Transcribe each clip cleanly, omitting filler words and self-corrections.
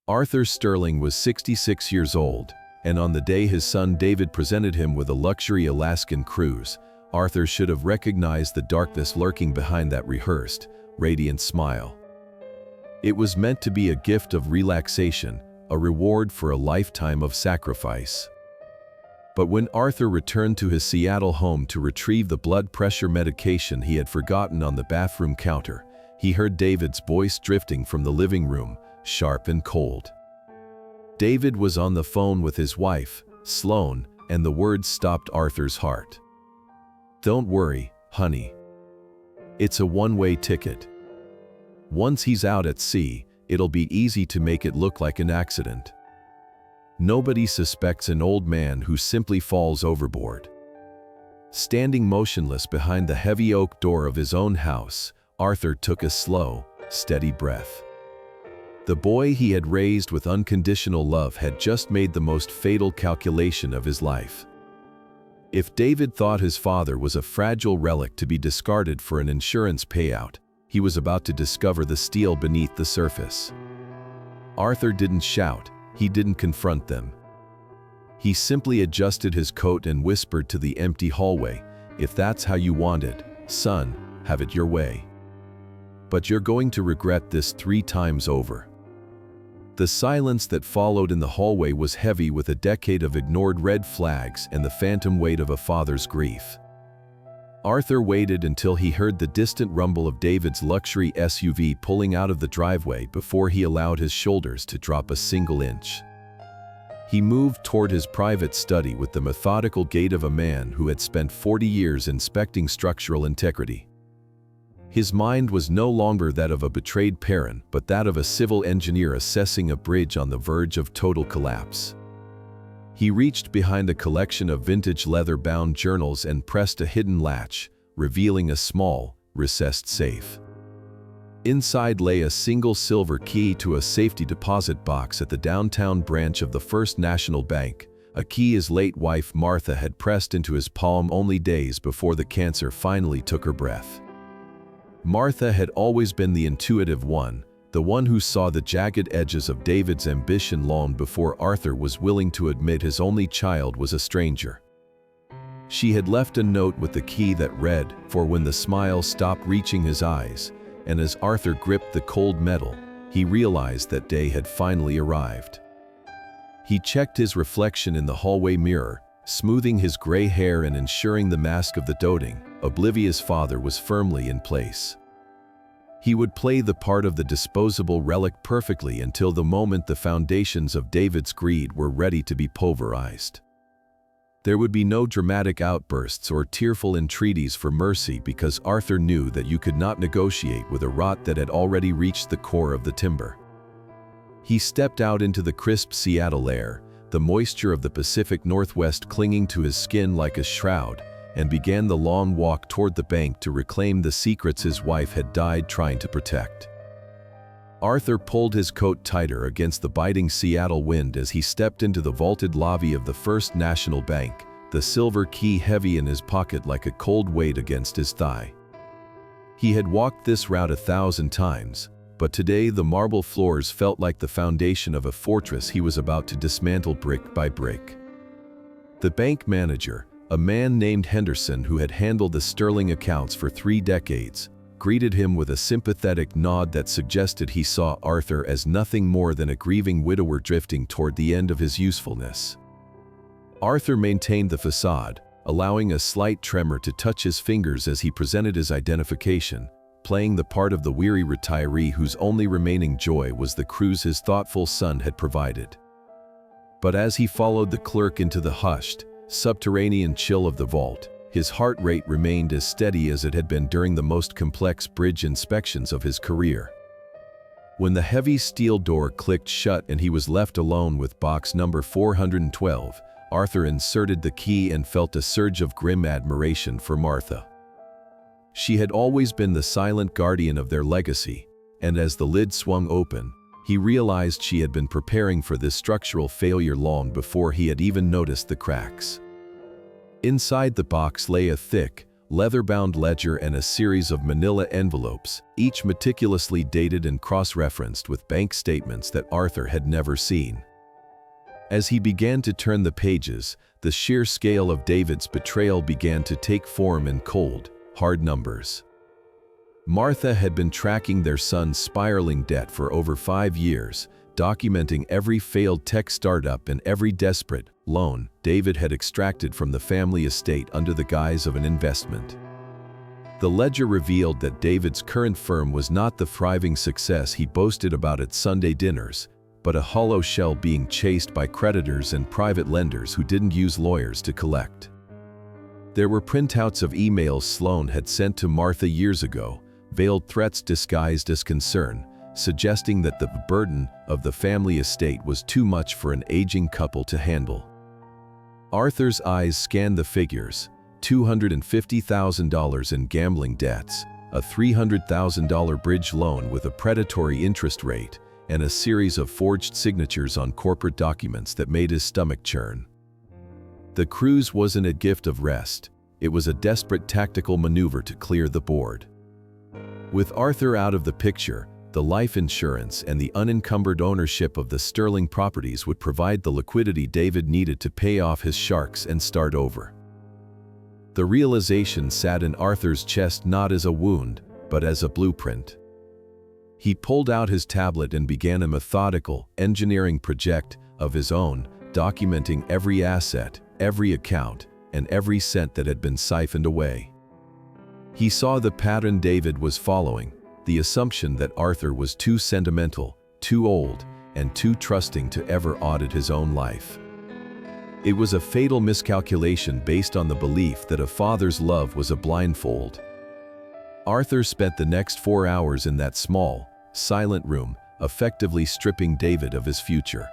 Arthur Sterling was 66 years old, and on the day his son David presented him with a luxury Alaskan cruise, Arthur should have recognized the darkness lurking behind that rehearsed, radiant smile. It was meant to be a gift of relaxation, a reward for a lifetime of sacrifice. But when Arthur returned to his Seattle home to retrieve the blood pressure medication he had forgotten on the bathroom counter, he heard David's voice drifting from the living room, sharp and cold. David was on the phone with his wife, Sloane, and the words stopped Arthur's heart. "Don't worry, honey. It's a one-way ticket. Once he's out at sea, it'll be easy to make it look like an accident. Nobody suspects an old man who simply falls overboard." Standing motionless behind the heavy oak door of his own house, Arthur took a slow, steady breath. The boy he had raised with unconditional love had just made the most fatal calculation of his life. If David thought his father was a fragile relic to be discarded for an insurance payout, he was about to discover the steel beneath the surface. Arthur didn't shout, he didn't confront them. He simply adjusted his coat and whispered to the empty hallway, "If that's how you want it, son, have it your way. But you're going to regret this 3 times over." The silence that followed in the hallway was heavy with a decade of ignored red flags and the phantom weight of a father's grief. Arthur waited until he heard the distant rumble of David's luxury SUV pulling out of the driveway before he allowed his shoulders to drop a single inch. He moved toward his private study with the methodical gait of a man who had spent 40 years inspecting structural integrity. His mind was no longer that of a betrayed parent, but that of a civil engineer assessing a bridge on the verge of total collapse. He reached behind a collection of vintage leather-bound journals and pressed a hidden latch, revealing a small, recessed safe. Inside lay a single silver key to a safety deposit box at the downtown branch of the First National Bank, a key his late wife Martha had pressed into his palm only days before the cancer finally took her breath. Martha had always been the intuitive one, the one who saw the jagged edges of David's ambition long before Arthur was willing to admit his only child was a stranger. She had left a note with the key that read, "For when the smile stopped reaching his eyes," and as Arthur gripped the cold metal, he realized that day had finally arrived. He checked his reflection in the hallway mirror, smoothing his gray hair and ensuring the mask of the doting, oblivious father was firmly in place. He would play the part of the disposable relic perfectly until the moment the foundations of David's greed were ready to be pulverized. There would be no dramatic outbursts or tearful entreaties for mercy because Arthur knew that you could not negotiate with a rot that had already reached the core of the timber. He stepped out into the crisp Seattle air, the moisture of the Pacific Northwest clinging to his skin like a shroud, and began the long walk toward the bank to reclaim the secrets his wife had died trying to protect. Arthur pulled his coat tighter against the biting Seattle wind as he stepped into the vaulted lobby of the First National Bank, the silver key heavy in his pocket like a cold weight against his thigh. He had walked this route 1,000 times, but today the marble floors felt like the foundation of a fortress he was about to dismantle brick by brick. The bank manager, a man named Henderson who had handled the Sterling accounts for 3 decades, greeted him with a sympathetic nod that suggested he saw Arthur as nothing more than a grieving widower drifting toward the end of his usefulness. Arthur maintained the facade, allowing a slight tremor to touch his fingers as he presented his identification, playing the part of the weary retiree whose only remaining joy was the cruise his thoughtful son had provided. But as he followed the clerk into the hushed, subterranean chill of the vault, his heart rate remained as steady as it had been during the most complex bridge inspections of his career. When the heavy steel door clicked shut and he was left alone with box number 412, Arthur inserted the key and felt a surge of grim admiration for Martha. She had always been the silent guardian of their legacy, and as the lid swung open, he realized she had been preparing for this structural failure long before he had even noticed the cracks. Inside the box lay a thick, leather-bound ledger and a series of manila envelopes, each meticulously dated and cross-referenced with bank statements that Arthur had never seen. As he began to turn the pages, the sheer scale of David's betrayal began to take form in cold, hard numbers. Martha had been tracking their son's spiraling debt for over 5 years, documenting every failed tech startup and every desperate loan David had extracted from the family estate under the guise of an investment. The ledger revealed that David's current firm was not the thriving success he boasted about at Sunday dinners, but a hollow shell being chased by creditors and private lenders who didn't use lawyers to collect. There were printouts of emails Sloan had sent to Martha years ago, veiled threats disguised as concern, suggesting that the burden of the family estate was too much for an aging couple to handle. Arthur's eyes scanned the figures: $250,000 in gambling debts, a $300,000 bridge loan with a predatory interest rate, and a series of forged signatures on corporate documents that made his stomach churn. The cruise wasn't a gift of rest, it was a desperate tactical maneuver to clear the board. With Arthur out of the picture, the life insurance and the unencumbered ownership of the sterling properties would provide the liquidity David needed to pay off his sharks and start over. The realization sat in Arthur's chest not as a wound, but as a blueprint. He pulled out his tablet and began a methodical, engineering project of his own, documenting every asset, every account, and every cent that had been siphoned away. He saw the pattern David was following: the assumption that Arthur was too sentimental, too old, and too trusting to ever audit his own life. It was a fatal miscalculation based on the belief that a father's love was a blindfold. Arthur spent the next 4 hours in that small, silent room, effectively stripping David of his future.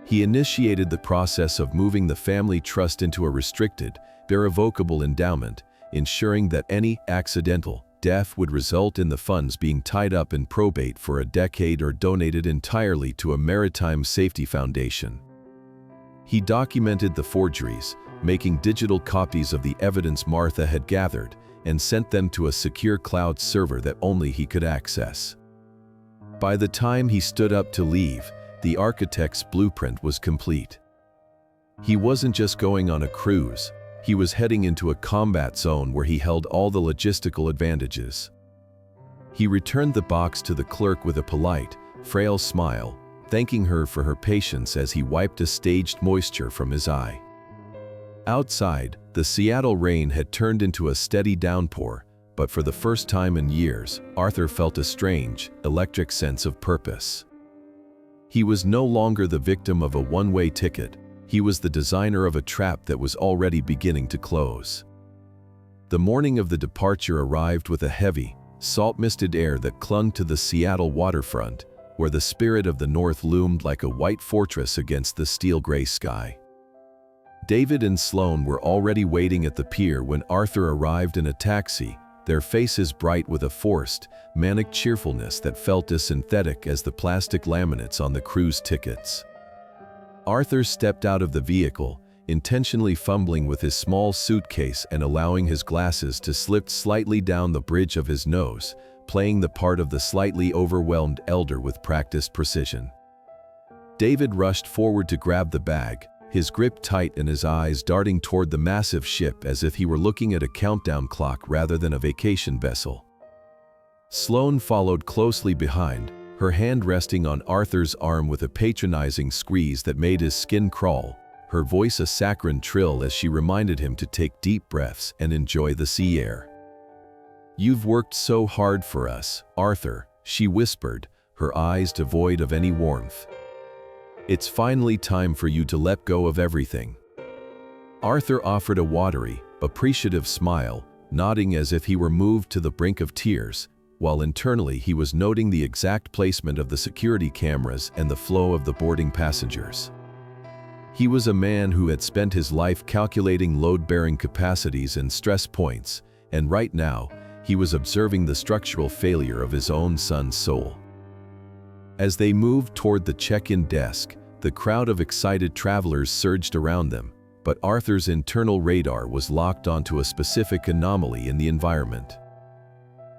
He initiated the process of moving the family trust into a restricted, irrevocable endowment, ensuring that any accidental death would result in the funds being tied up in probate for a decade or donated entirely to a maritime safety foundation. He documented the forgeries, making digital copies of the evidence Martha had gathered, and sent them to a secure cloud server that only he could access. By the time he stood up to leave, the architect's blueprint was complete. He wasn't just going on a cruise, he was heading into a combat zone where he held all the logistical advantages. He returned the box to the clerk with a polite, frail smile, thanking her for her patience as he wiped a staged moisture from his eye. Outside, the Seattle rain had turned into a steady downpour, but for the first time in years, Arthur felt a strange, electric sense of purpose. He was no longer the victim of a one-way ticket. He was the designer of a trap that was already beginning to close. The morning of the departure arrived with a heavy, salt-misted air that clung to the Seattle waterfront, where the spirit of the North loomed like a white fortress against the steel-gray sky. David and Sloan were already waiting at the pier when Arthur arrived in a taxi, their faces bright with a forced, manic cheerfulness that felt as synthetic as the plastic laminates on the cruise tickets. Arthur stepped out of the vehicle, intentionally fumbling with his small suitcase and allowing his glasses to slip slightly down the bridge of his nose, playing the part of the slightly overwhelmed elder with practiced precision. David rushed forward to grab the bag, his grip tight and his eyes darting toward the massive ship as if he were looking at a countdown clock rather than a vacation vessel. Sloan followed closely behind, her hand resting on Arthur's arm with a patronizing squeeze that made his skin crawl, her voice a saccharine trill as she reminded him to take deep breaths and enjoy the sea air. "You've worked so hard for us, Arthur," she whispered, her eyes devoid of any warmth. "It's finally time for you to let go of everything." Arthur offered a watery, appreciative smile, nodding as if he were moved to the brink of tears, while internally he was noting the exact placement of the security cameras and the flow of the boarding passengers. He was a man who had spent his life calculating load-bearing capacities and stress points, and right now, he was observing the structural failure of his own son's soul. As they moved toward the check-in desk, the crowd of excited travelers surged around them, but Arthur's internal radar was locked onto a specific anomaly in the environment.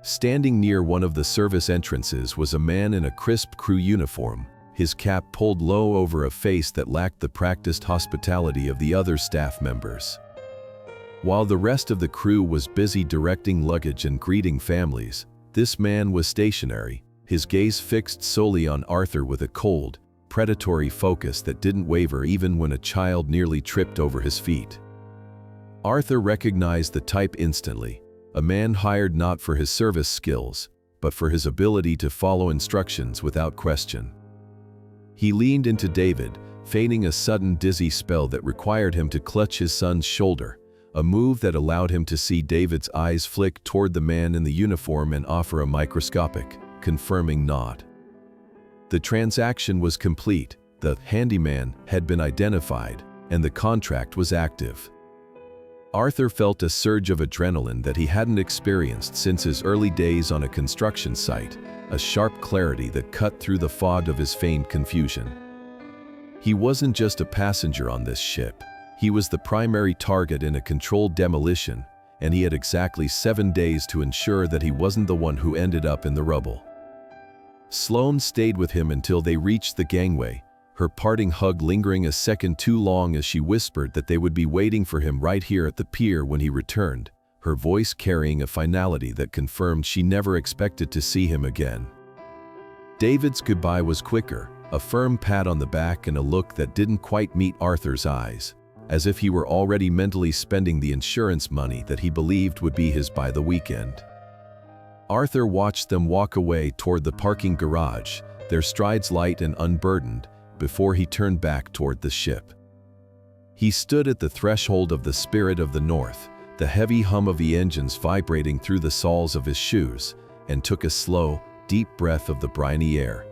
Standing near one of the service entrances was a man in a crisp crew uniform, his cap pulled low over a face that lacked the practiced hospitality of the other staff members. While the rest of the crew was busy directing luggage and greeting families, this man was stationary, his gaze fixed solely on Arthur with a cold, predatory focus that didn't waver even when a child nearly tripped over his feet. Arthur recognized the type instantly, a man hired not for his service skills, but for his ability to follow instructions without question. He leaned into David, feigning a sudden dizzy spell that required him to clutch his son's shoulder, a move that allowed him to see David's eyes flick toward the man in the uniform and offer a microscopic, confirming nod. The transaction was complete, the handyman had been identified, and the contract was active. Arthur felt a surge of adrenaline that he hadn't experienced since his early days on a construction site, a sharp clarity that cut through the fog of his feigned confusion. He wasn't just a passenger on this ship. He was the primary target in a controlled demolition, and he had exactly 7 days to ensure that he wasn't the one who ended up in the rubble. Sloane stayed with him until they reached the gangway, her parting hug lingering a second too long as she whispered that they would be waiting for him right here at the pier when he returned, her voice carrying a finality that confirmed she never expected to see him again. David's goodbye was quicker, a firm pat on the back and a look that didn't quite meet Arthur's eyes, as if he were already mentally spending the insurance money that he believed would be his by the weekend. Arthur watched them walk away toward the parking garage, their strides light and unburdened, before he turned back toward the ship. He stood at the threshold of the Spirit of the North, the heavy hum of the engines vibrating through the soles of his shoes, and took a slow, deep breath of the briny air.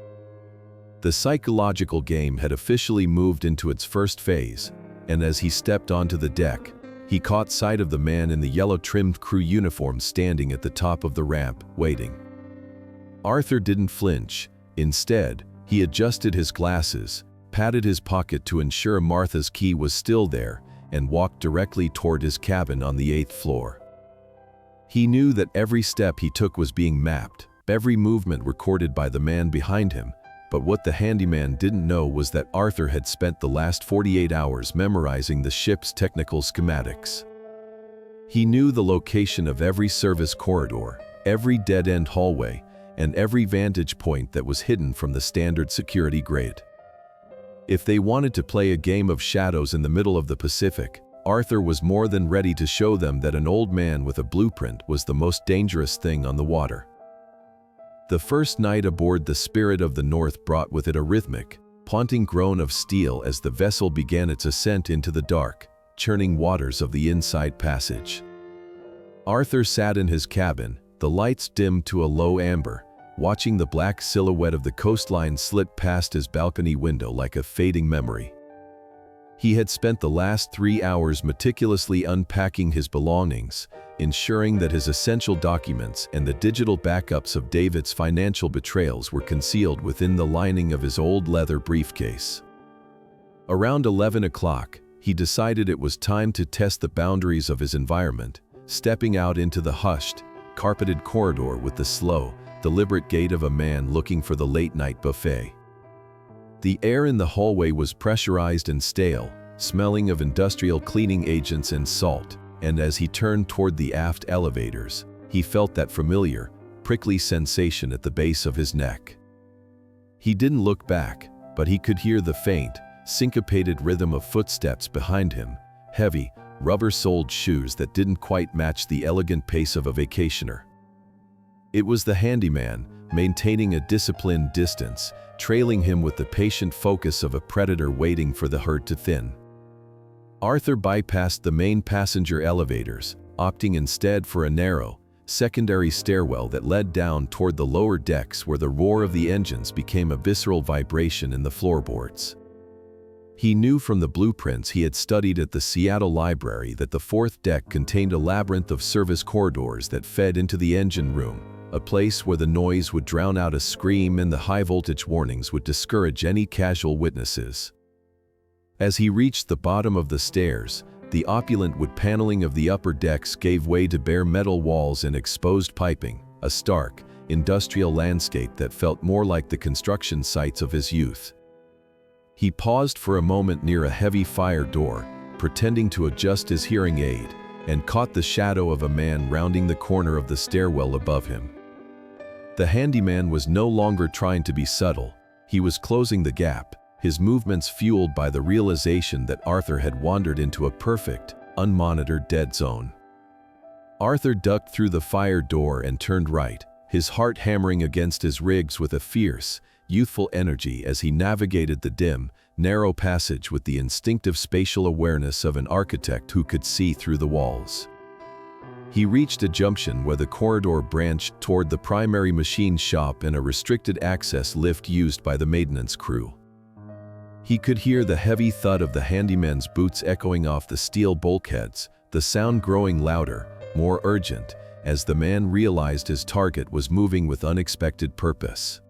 The psychological game had officially moved into its first phase, and as he stepped onto the deck, he caught sight of the man in the yellow-trimmed crew uniform standing at the top of the ramp, waiting. Arthur didn't flinch. Instead, he adjusted his glasses, patted his pocket to ensure Martha's key was still there, and walked directly toward his cabin on the 8th floor. He knew that every step he took was being mapped, every movement recorded by the man behind him, but what the handyman didn't know was that Arthur had spent the last 48 hours memorizing the ship's technical schematics. He knew the location of every service corridor, every dead-end hallway, and every vantage point that was hidden from the standard security grid. If they wanted to play a game of shadows in the middle of the Pacific, Arthur was more than ready to show them that an old man with a blueprint was the most dangerous thing on the water. The first night aboard the Spirit of the North brought with it a rhythmic, haunting groan of steel as the vessel began its ascent into the dark, churning waters of the inside passage. Arthur sat in his cabin, the lights dimmed to a low amber, watching the black silhouette of the coastline slip past his balcony window like a fading memory. He had spent the last 3 hours meticulously unpacking his belongings, ensuring that his essential documents and the digital backups of David's financial betrayals were concealed within the lining of his old leather briefcase. Around 11 o'clock, he decided it was time to test the boundaries of his environment, stepping out into the hushed, carpeted corridor with the slow, deliberate gait of a man looking for the late-night buffet. The air in the hallway was pressurized and stale, smelling of industrial cleaning agents and salt, and as he turned toward the aft elevators, he felt that familiar, prickly sensation at the base of his neck. He didn't look back, but he could hear the faint, syncopated rhythm of footsteps behind him, heavy, rubber-soled shoes that didn't quite match the elegant pace of a vacationer. It was the handyman, maintaining a disciplined distance, trailing him with the patient focus of a predator waiting for the herd to thin. Arthur bypassed the main passenger elevators, opting instead for a narrow, secondary stairwell that led down toward the lower decks where the roar of the engines became a visceral vibration in the floorboards. He knew from the blueprints he had studied at the Seattle Library that the fourth deck contained a labyrinth of service corridors that fed into the engine room, a place where the noise would drown out a scream and the high-voltage warnings would discourage any casual witnesses. As he reached the bottom of the stairs, the opulent wood paneling of the upper decks gave way to bare metal walls and exposed piping, a stark, industrial landscape that felt more like the construction sites of his youth. He paused for a moment near a heavy fire door, pretending to adjust his hearing aid, and caught the shadow of a man rounding the corner of the stairwell above him. The handyman was no longer trying to be subtle. He was closing the gap, his movements fueled by the realization that Arthur had wandered into a perfect, unmonitored dead zone. Arthur ducked through the fire door and turned right, his heart hammering against his ribs with a fierce, youthful energy as he navigated the dim, narrow passage with the instinctive spatial awareness of an architect who could see through the walls. He reached a junction where the corridor branched toward the primary machine shop and a restricted access lift used by the maintenance crew. He could hear the heavy thud of the handyman's boots echoing off the steel bulkheads, the sound growing louder, more urgent, as the man realized his target was moving with unexpected purpose.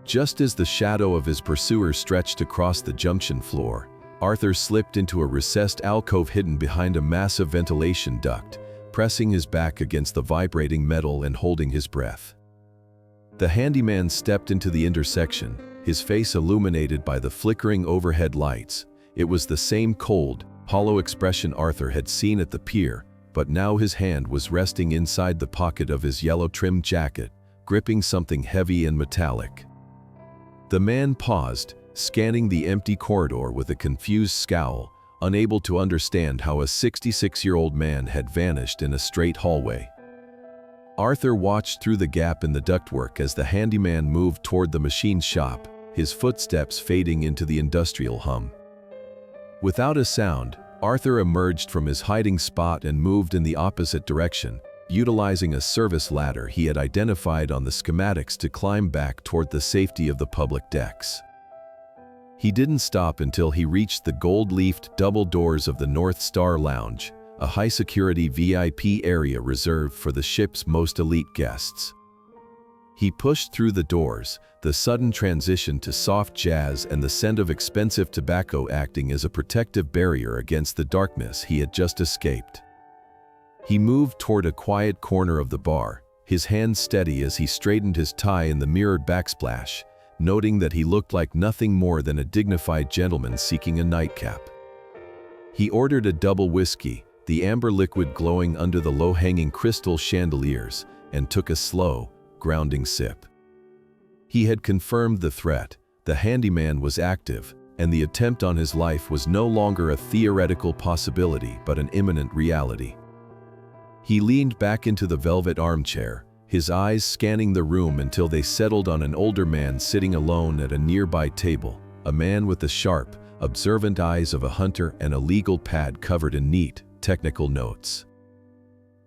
Just as the shadow of his pursuer stretched across the junction floor, Arthur slipped into a recessed alcove hidden behind a massive ventilation duct, pressing his back against the vibrating metal and holding his breath. The handyman stepped into the intersection, his face illuminated by the flickering overhead lights. It was the same cold, hollow expression Arthur had seen at the pier, but now his hand was resting inside the pocket of his yellow-trimmed jacket, gripping something heavy and metallic. The man paused, scanning the empty corridor with a confused scowl, unable to understand how a 66-year-old man had vanished in a straight hallway. Arthur watched through the gap in the ductwork as the handyman moved toward the machine shop, his footsteps fading into the industrial hum. Without a sound, Arthur emerged from his hiding spot and moved in the opposite direction, utilizing a service ladder he had identified on the schematics to climb back toward the safety of the public decks. He didn't stop until he reached the gold-leafed double doors of the North Star Lounge, a high-security VIP area reserved for the ship's most elite guests. He pushed through the doors, the sudden transition to soft jazz and the scent of expensive tobacco acting as a protective barrier against the darkness he had just escaped. He moved toward a quiet corner of the bar, his hands steady as he straightened his tie in the mirrored backsplash, noting that he looked like nothing more than a dignified gentleman seeking a nightcap. He ordered a double whiskey, the amber liquid glowing under the low-hanging crystal chandeliers, and took a slow, grounding sip. He had confirmed the threat. The handyman was active, and the attempt on his life was no longer a theoretical possibility but an imminent reality. He leaned back into the velvet armchair, his eyes scanning the room until they settled on an older man sitting alone at a nearby table, a man with the sharp, observant eyes of a hunter and a legal pad covered in neat, technical notes.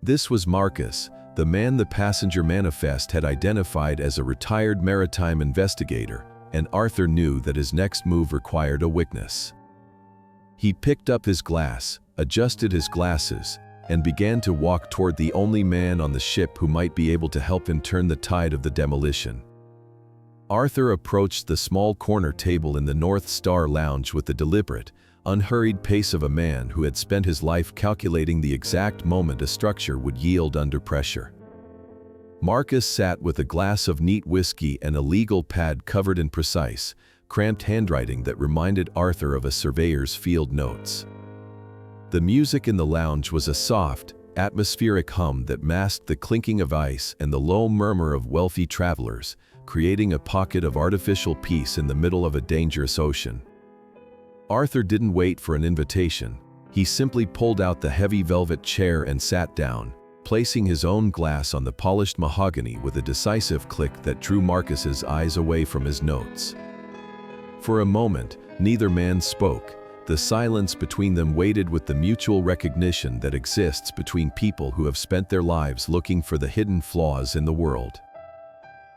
This was Marcus, the man the passenger manifest had identified as a retired maritime investigator, and Arthur knew that his next move required a witness. He picked up his glass, adjusted his glasses, and began to walk toward the only man on the ship who might be able to help him turn the tide of the demolition. Arthur approached the small corner table in the North Star Lounge with the deliberate, unhurried pace of a man who had spent his life calculating the exact moment a structure would yield under pressure. Marcus sat with a glass of neat whiskey and a legal pad covered in precise, cramped handwriting that reminded Arthur of a surveyor's field notes. The music in the lounge was a soft, atmospheric hum that masked the clinking of ice and the low murmur of wealthy travelers, creating a pocket of artificial peace in the middle of a dangerous ocean. Arthur didn't wait for an invitation. He simply pulled out the heavy velvet chair and sat down, placing his own glass on the polished mahogany with a decisive click that drew Marcus's eyes away from his notes. For a moment, neither man spoke. The silence between them waited with the mutual recognition that exists between people who have spent their lives looking for the hidden flaws in the world.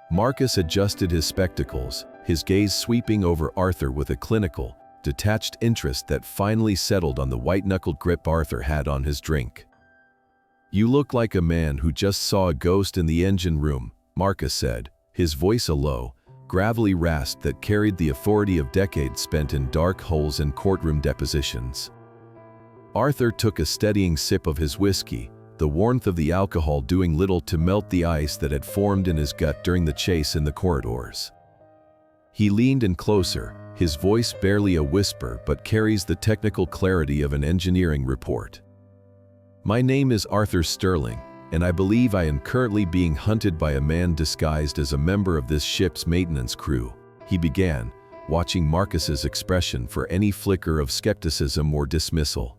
Marcus adjusted his spectacles, his gaze sweeping over Arthur with a clinical, detached interest that finally settled on the white-knuckled grip Arthur had on his drink. "You look like a man who just saw a ghost in the engine room," Marcus said, his voice a low, gravelly rasp that carried the authority of decades spent in dark holes and courtroom depositions. Arthur took a steadying sip of his whiskey, the warmth of the alcohol doing little to melt the ice that had formed in his gut during the chase in the corridors. He leaned in closer, his voice barely a whisper but carries the technical clarity of an engineering report. "My name is Arthur Sterling, and I believe I am currently being hunted by a man disguised as a member of this ship's maintenance crew," he began, watching Marcus's expression for any flicker of skepticism or dismissal.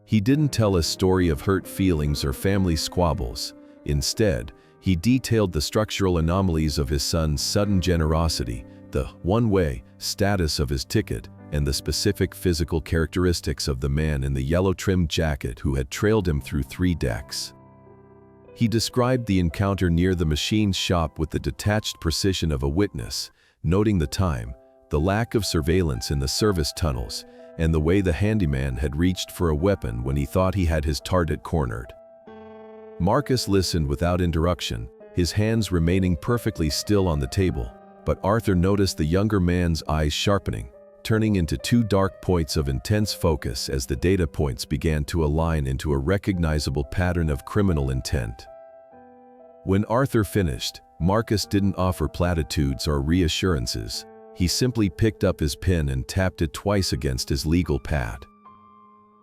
He didn't tell a story of hurt feelings or family squabbles. Instead, he detailed the structural anomalies of his son's sudden generosity, the one-way status of his ticket, and the specific physical characteristics of the man in the yellow-trimmed jacket who had trailed him through 3 decks. He described the encounter near the machine shop with the detached precision of a witness, noting the time, the lack of surveillance in the service tunnels, and the way the handyman had reached for a weapon when he thought he had his target cornered. Marcus listened without interruption, his hands remaining perfectly still on the table, but Arthur noticed the younger man's eyes sharpening, turning into 2 dark points of intense focus as the data points began to align into a recognizable pattern of criminal intent. When Arthur finished, Marcus didn't offer platitudes or reassurances. He simply picked up his pen and tapped it twice against his legal pad.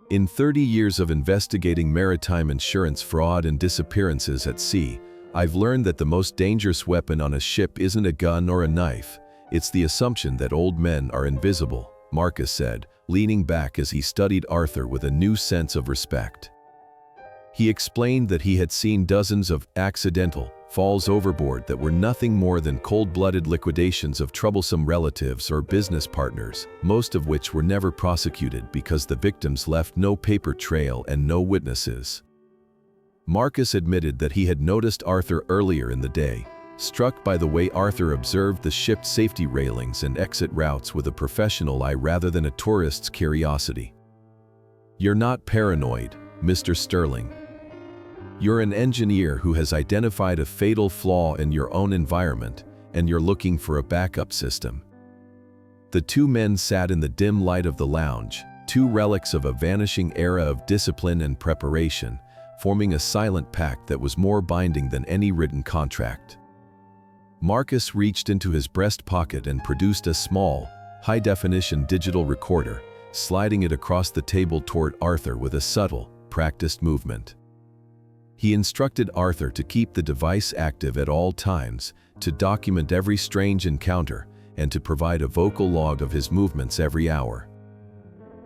"In 30 years of investigating maritime insurance fraud and disappearances at sea, I've learned that the most dangerous weapon on a ship isn't a gun or a knife. It's the assumption that old men are invisible," Marcus said, leaning back as he studied Arthur with a new sense of respect. He explained that he had seen dozens of accidental falls overboard that were nothing more than cold-blooded liquidations of troublesome relatives or business partners, most of which were never prosecuted because the victims left no paper trail and no witnesses. Marcus admitted that he had noticed Arthur earlier in the day, struck by the way Arthur observed the ship's safety railings and exit routes with a professional eye rather than a tourist's curiosity. "You're not paranoid, Mr. Sterling. You're an engineer who has identified a fatal flaw in your own environment, and you're looking for a backup system." The 2 men sat in the dim light of the lounge, 2 relics of a vanishing era of discipline and preparation, forming a silent pact that was more binding than any written contract. Marcus reached into his breast pocket and produced a small, high-definition digital recorder, sliding it across the table toward Arthur with a subtle, practiced movement. He instructed Arthur to keep the device active at all times, to document every strange encounter, and to provide a vocal log of his movements every hour.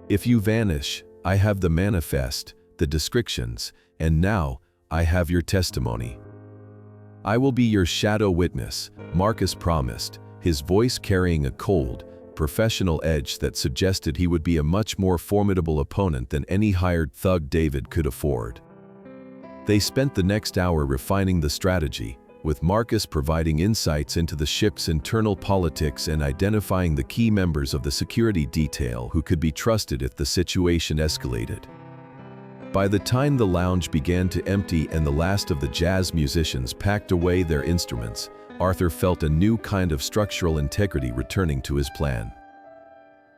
"If you vanish, I have the manifest, the descriptions, and now, I have your testimony. I will be your shadow witness," Marcus promised, his voice carrying a cold, professional edge that suggested he would be a much more formidable opponent than any hired thug David could afford. They spent the next hour refining the strategy, with Marcus providing insights into the ship's internal politics and identifying the key members of the security detail who could be trusted if the situation escalated. By the time the lounge began to empty and the last of the jazz musicians packed away their instruments, Arthur felt a new kind of structural integrity returning to his plan.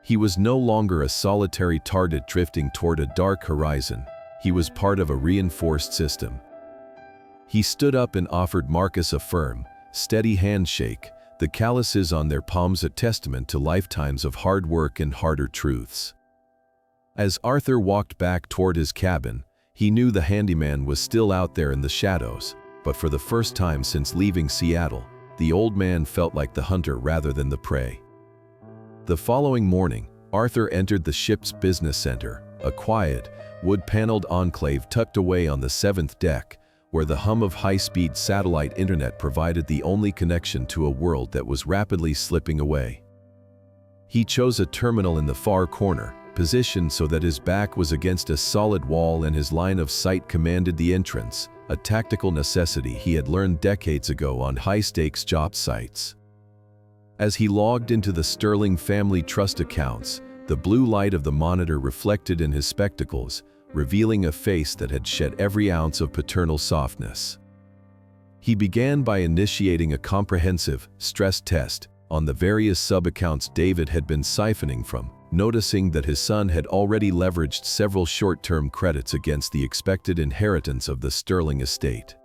He was no longer a solitary target drifting toward a dark horizon. He was part of a reinforced system. He stood up and offered Marcus a firm, steady handshake, the calluses on their palms a testament to lifetimes of hard work and harder truths. As Arthur walked back toward his cabin, he knew the handyman was still out there in the shadows, but for the first time since leaving Seattle, the old man felt like the hunter rather than the prey. The following morning, Arthur entered the ship's business center, a quiet, wood-paneled enclave tucked away on the 7th deck, where the hum of high-speed satellite internet provided the only connection to a world that was rapidly slipping away. He chose a terminal in the far corner, positioned so that his back was against a solid wall and his line of sight commanded the entrance, a tactical necessity he had learned decades ago on high-stakes job sites. As he logged into the Sterling family trust accounts, the blue light of the monitor reflected in his spectacles, revealing a face that had shed every ounce of paternal softness. He began by initiating a comprehensive stress test on the various sub-accounts David had been siphoning from, noticing that his son had already leveraged several short-term credits against the expected inheritance of the Sterling estate.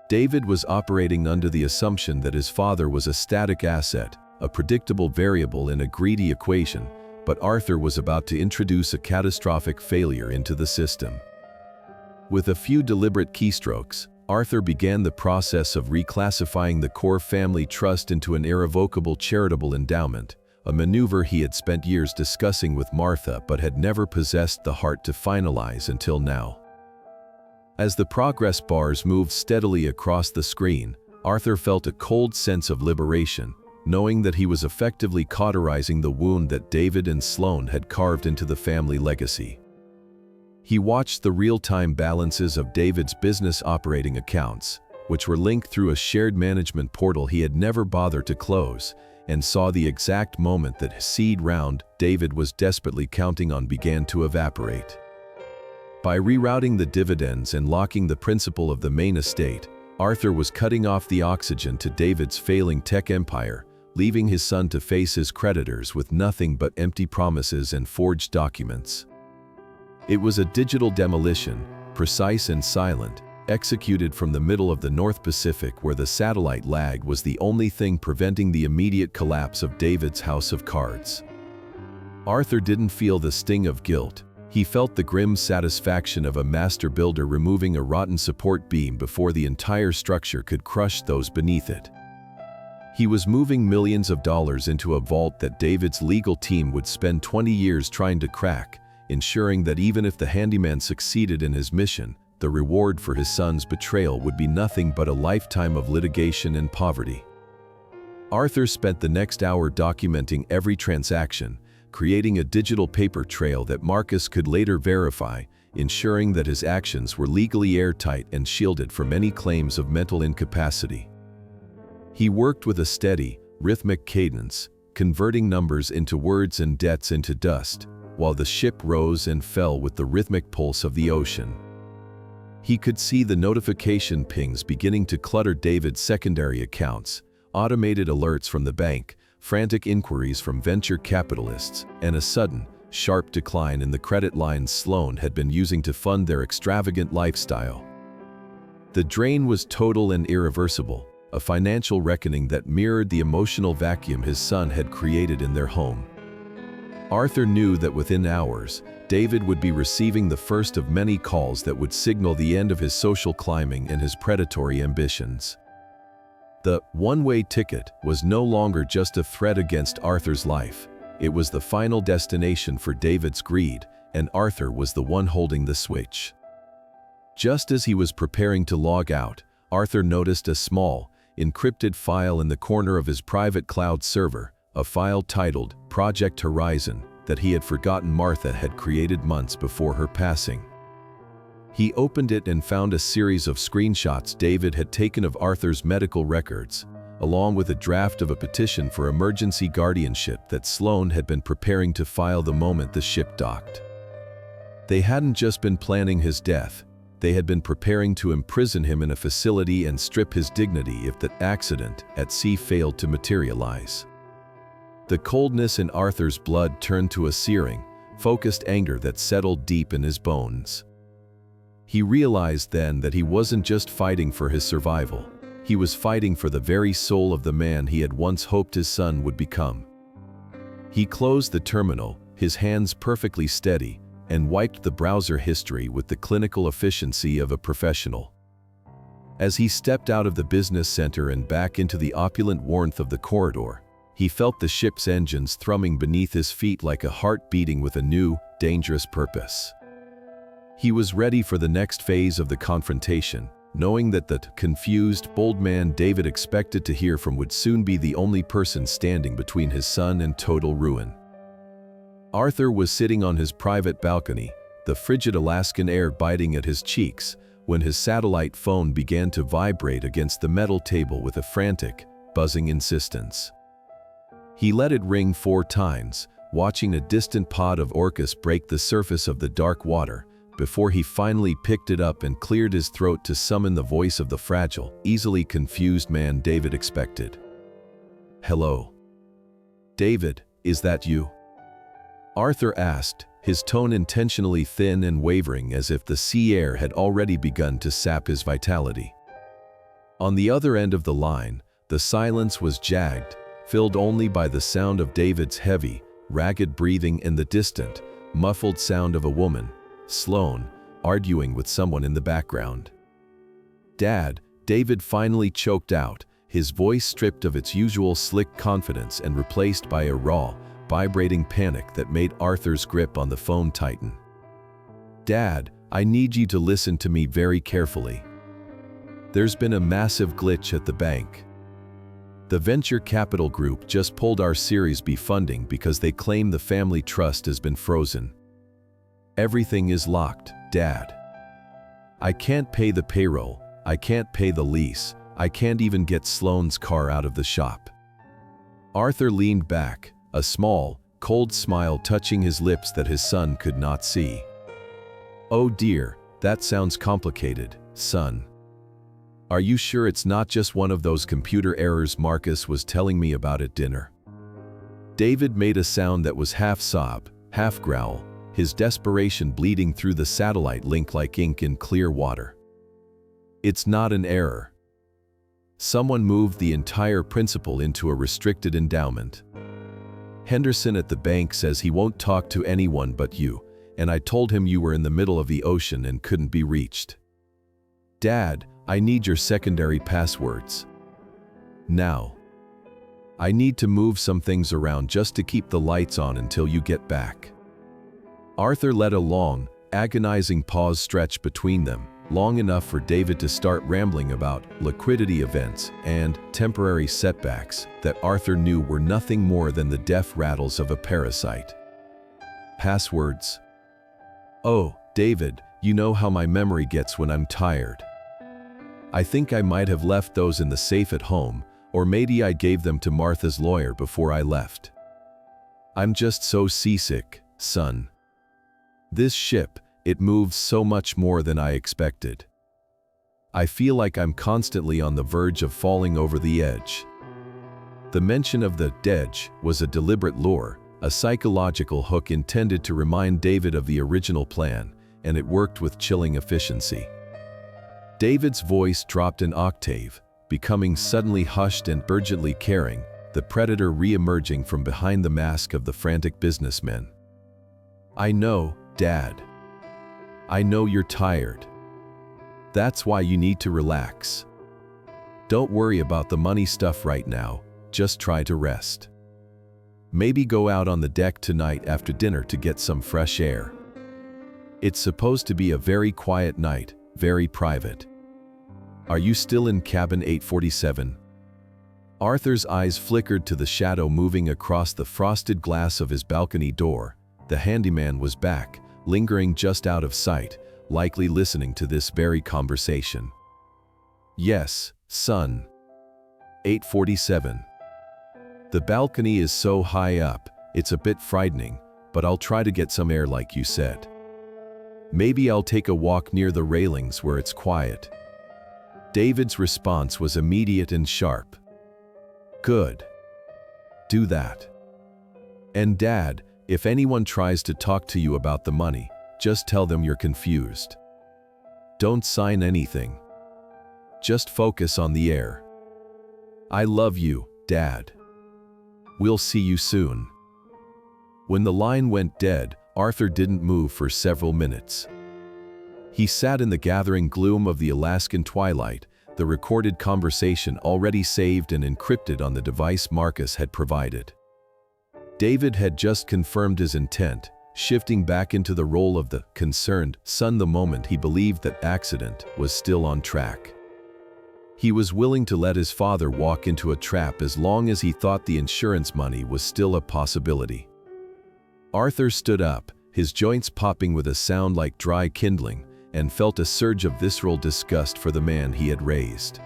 David was operating under the assumption that his father was a static asset, a predictable variable in a greedy equation, but Arthur was about to introduce a catastrophic failure into the system. With a few deliberate keystrokes, Arthur began the process of reclassifying the core family trust into an irrevocable charitable endowment, a maneuver he had spent years discussing with Martha but had never possessed the heart to finalize until now. As the progress bars moved steadily across the screen, Arthur felt a cold sense of liberation, knowing that he was effectively cauterizing the wound that David and Sloan had carved into the family legacy. He watched the real-time balances of David's business operating accounts, which were linked through a shared management portal he had never bothered to close, and saw the exact moment that seed round David was desperately counting on began to evaporate. By rerouting the dividends and locking the principal of the main estate, Arthur was cutting off the oxygen to David's failing tech empire, leaving his son to face his creditors with nothing but empty promises and forged documents. It was a digital demolition, precise and silent, executed from the middle of the North Pacific where the satellite lag was the only thing preventing the immediate collapse of David's house of cards. Arthur didn't feel the sting of guilt. He felt the grim satisfaction of a master builder removing a rotten support beam before the entire structure could crush those beneath it. He was moving millions of dollars into a vault that David's legal team would spend 20 years trying to crack, ensuring that even if the handyman succeeded in his mission, the reward for his son's betrayal would be nothing but a lifetime of litigation and poverty. Arthur spent the next hour documenting every transaction, creating a digital paper trail that Marcus could later verify, ensuring that his actions were legally airtight and shielded from any claims of mental incapacity. He worked with a steady, rhythmic cadence, converting numbers into words and debts into dust, while the ship rose and fell with the rhythmic pulse of the ocean. He could see the notification pings beginning to clutter David's secondary accounts, automated alerts from the bank, frantic inquiries from venture capitalists, and a sudden, sharp decline in the credit lines Sloan had been using to fund their extravagant lifestyle. The drain was total and irreversible, a financial reckoning that mirrored the emotional vacuum his son had created in their home. Arthur knew that within hours, David would be receiving the first of many calls that would signal the end of his social climbing and his predatory ambitions. The one-way ticket was no longer just a threat against Arthur's life. It was the final destination for David's greed, and Arthur was the one holding the switch. Just as he was preparing to log out, Arthur noticed a small, encrypted file in the corner of his private cloud server, a file titled Project Horizon that he had forgotten Martha had created months before her passing. He opened it and found a series of screenshots David had taken of Arthur's medical records, along with a draft of a petition for emergency guardianship that Sloan had been preparing to file the moment the ship docked. They hadn't just been planning his death, they had been preparing to imprison him in a facility and strip his dignity if the accident at sea failed to materialize. The coldness in Arthur's blood turned to a searing, focused anger that settled deep in his bones. He realized then that he wasn't just fighting for his survival, he was fighting for the very soul of the man he had once hoped his son would become. He closed the terminal, his hands perfectly steady, and wiped the browser history with the clinical efficiency of a professional. As he stepped out of the business center and back into the opulent warmth of the corridor, he felt the ship's engines thrumming beneath his feet like a heart beating with a new, dangerous purpose. He was ready for the next phase of the confrontation, knowing that the confused, bold man David expected to hear from would soon be the only person standing between his son and total ruin. Arthur was sitting on his private balcony, the frigid Alaskan air biting at his cheeks, when his satellite phone began to vibrate against the metal table with a frantic, buzzing insistence. He let it ring 4 times, watching a distant pod of orcas break the surface of the dark water, before he finally picked it up and cleared his throat to summon the voice of the fragile, easily confused man David expected. "Hello. David, is that you?" Arthur asked, his tone intentionally thin and wavering as if the sea air had already begun to sap his vitality. On the other end of the line, the silence was jagged, filled only by the sound of David's heavy, ragged breathing and the distant, muffled sound of a woman, Sloane, arguing with someone in the background. "Dad," David finally choked out, his voice stripped of its usual slick confidence and replaced by a raw, vibrating panic that made Arthur's grip on the phone tighten. "Dad, I need you to listen to me very carefully. There's been a massive glitch at the bank. The venture capital group just pulled our Series B funding because they claim the family trust has been frozen. Everything is locked, Dad. I can't pay the payroll, I can't pay the lease, I can't even get Sloane's car out of the shop." Arthur leaned back, a small, cold smile touching his lips that his son could not see. "Oh dear, that sounds complicated, son. Are you sure it's not just one of those computer errors Marcus was telling me about at dinner?" David made a sound that was half sob, half growl, his desperation bleeding through the satellite link like ink in clear water. "It's not an error. Someone moved the entire principal into a restricted endowment. Henderson at the bank says he won't talk to anyone but you, and I told him you were in the middle of the ocean and couldn't be reached. Dad, I need your secondary passwords. Now. I need to move some things around just to keep the lights on until you get back." Arthur let a long, agonizing pause stretch between them, long enough for David to start rambling about liquidity events and temporary setbacks that Arthur knew were nothing more than the deaf rattles of a parasite. "Passwords? Oh, David, you know how my memory gets when I'm tired. I think I might have left those in the safe at home, or maybe I gave them to Martha's lawyer before I left. I'm just so seasick, son. This ship, it moves so much more than I expected. I feel like I'm constantly on the verge of falling over the edge." The mention of the edge was a deliberate lure, a psychological hook intended to remind David of the original plan, and it worked with chilling efficiency. David's voice dropped an octave, becoming suddenly hushed and urgently caring, the predator re-emerging from behind the mask of the frantic businessman. "I know, Dad. I know you're tired. That's why you need to relax. Don't worry about the money stuff right now, just try to rest. Maybe go out on the deck tonight after dinner to get some fresh air. It's supposed to be a very quiet night, very private. Are you still in cabin 847? Arthur's eyes flickered to the shadow moving across the frosted glass of his balcony door. The handyman was back, lingering just out of sight, likely listening to this very conversation. "Yes, son. 847. The balcony is so high up, it's a bit frightening, but I'll try to get some air like you said. Maybe I'll take a walk near the railings where it's quiet." David's response was immediate and sharp. "Good. Do that. And Dad, if anyone tries to talk to you about the money, just tell them you're confused. Don't sign anything. Just focus on the air. I love you, Dad. We'll see you soon." When the line went dead, Arthur didn't move for several minutes. He sat in the gathering gloom of the Alaskan twilight, the recorded conversation already saved and encrypted on the device Marcus had provided. David had just confirmed his intent, shifting back into the role of the concerned son the moment he believed that accident was still on track. He was willing to let his father walk into a trap as long as he thought the insurance money was still a possibility. Arthur stood up, his joints popping with a sound like dry kindling, and felt a surge of visceral disgust for the man he had raised.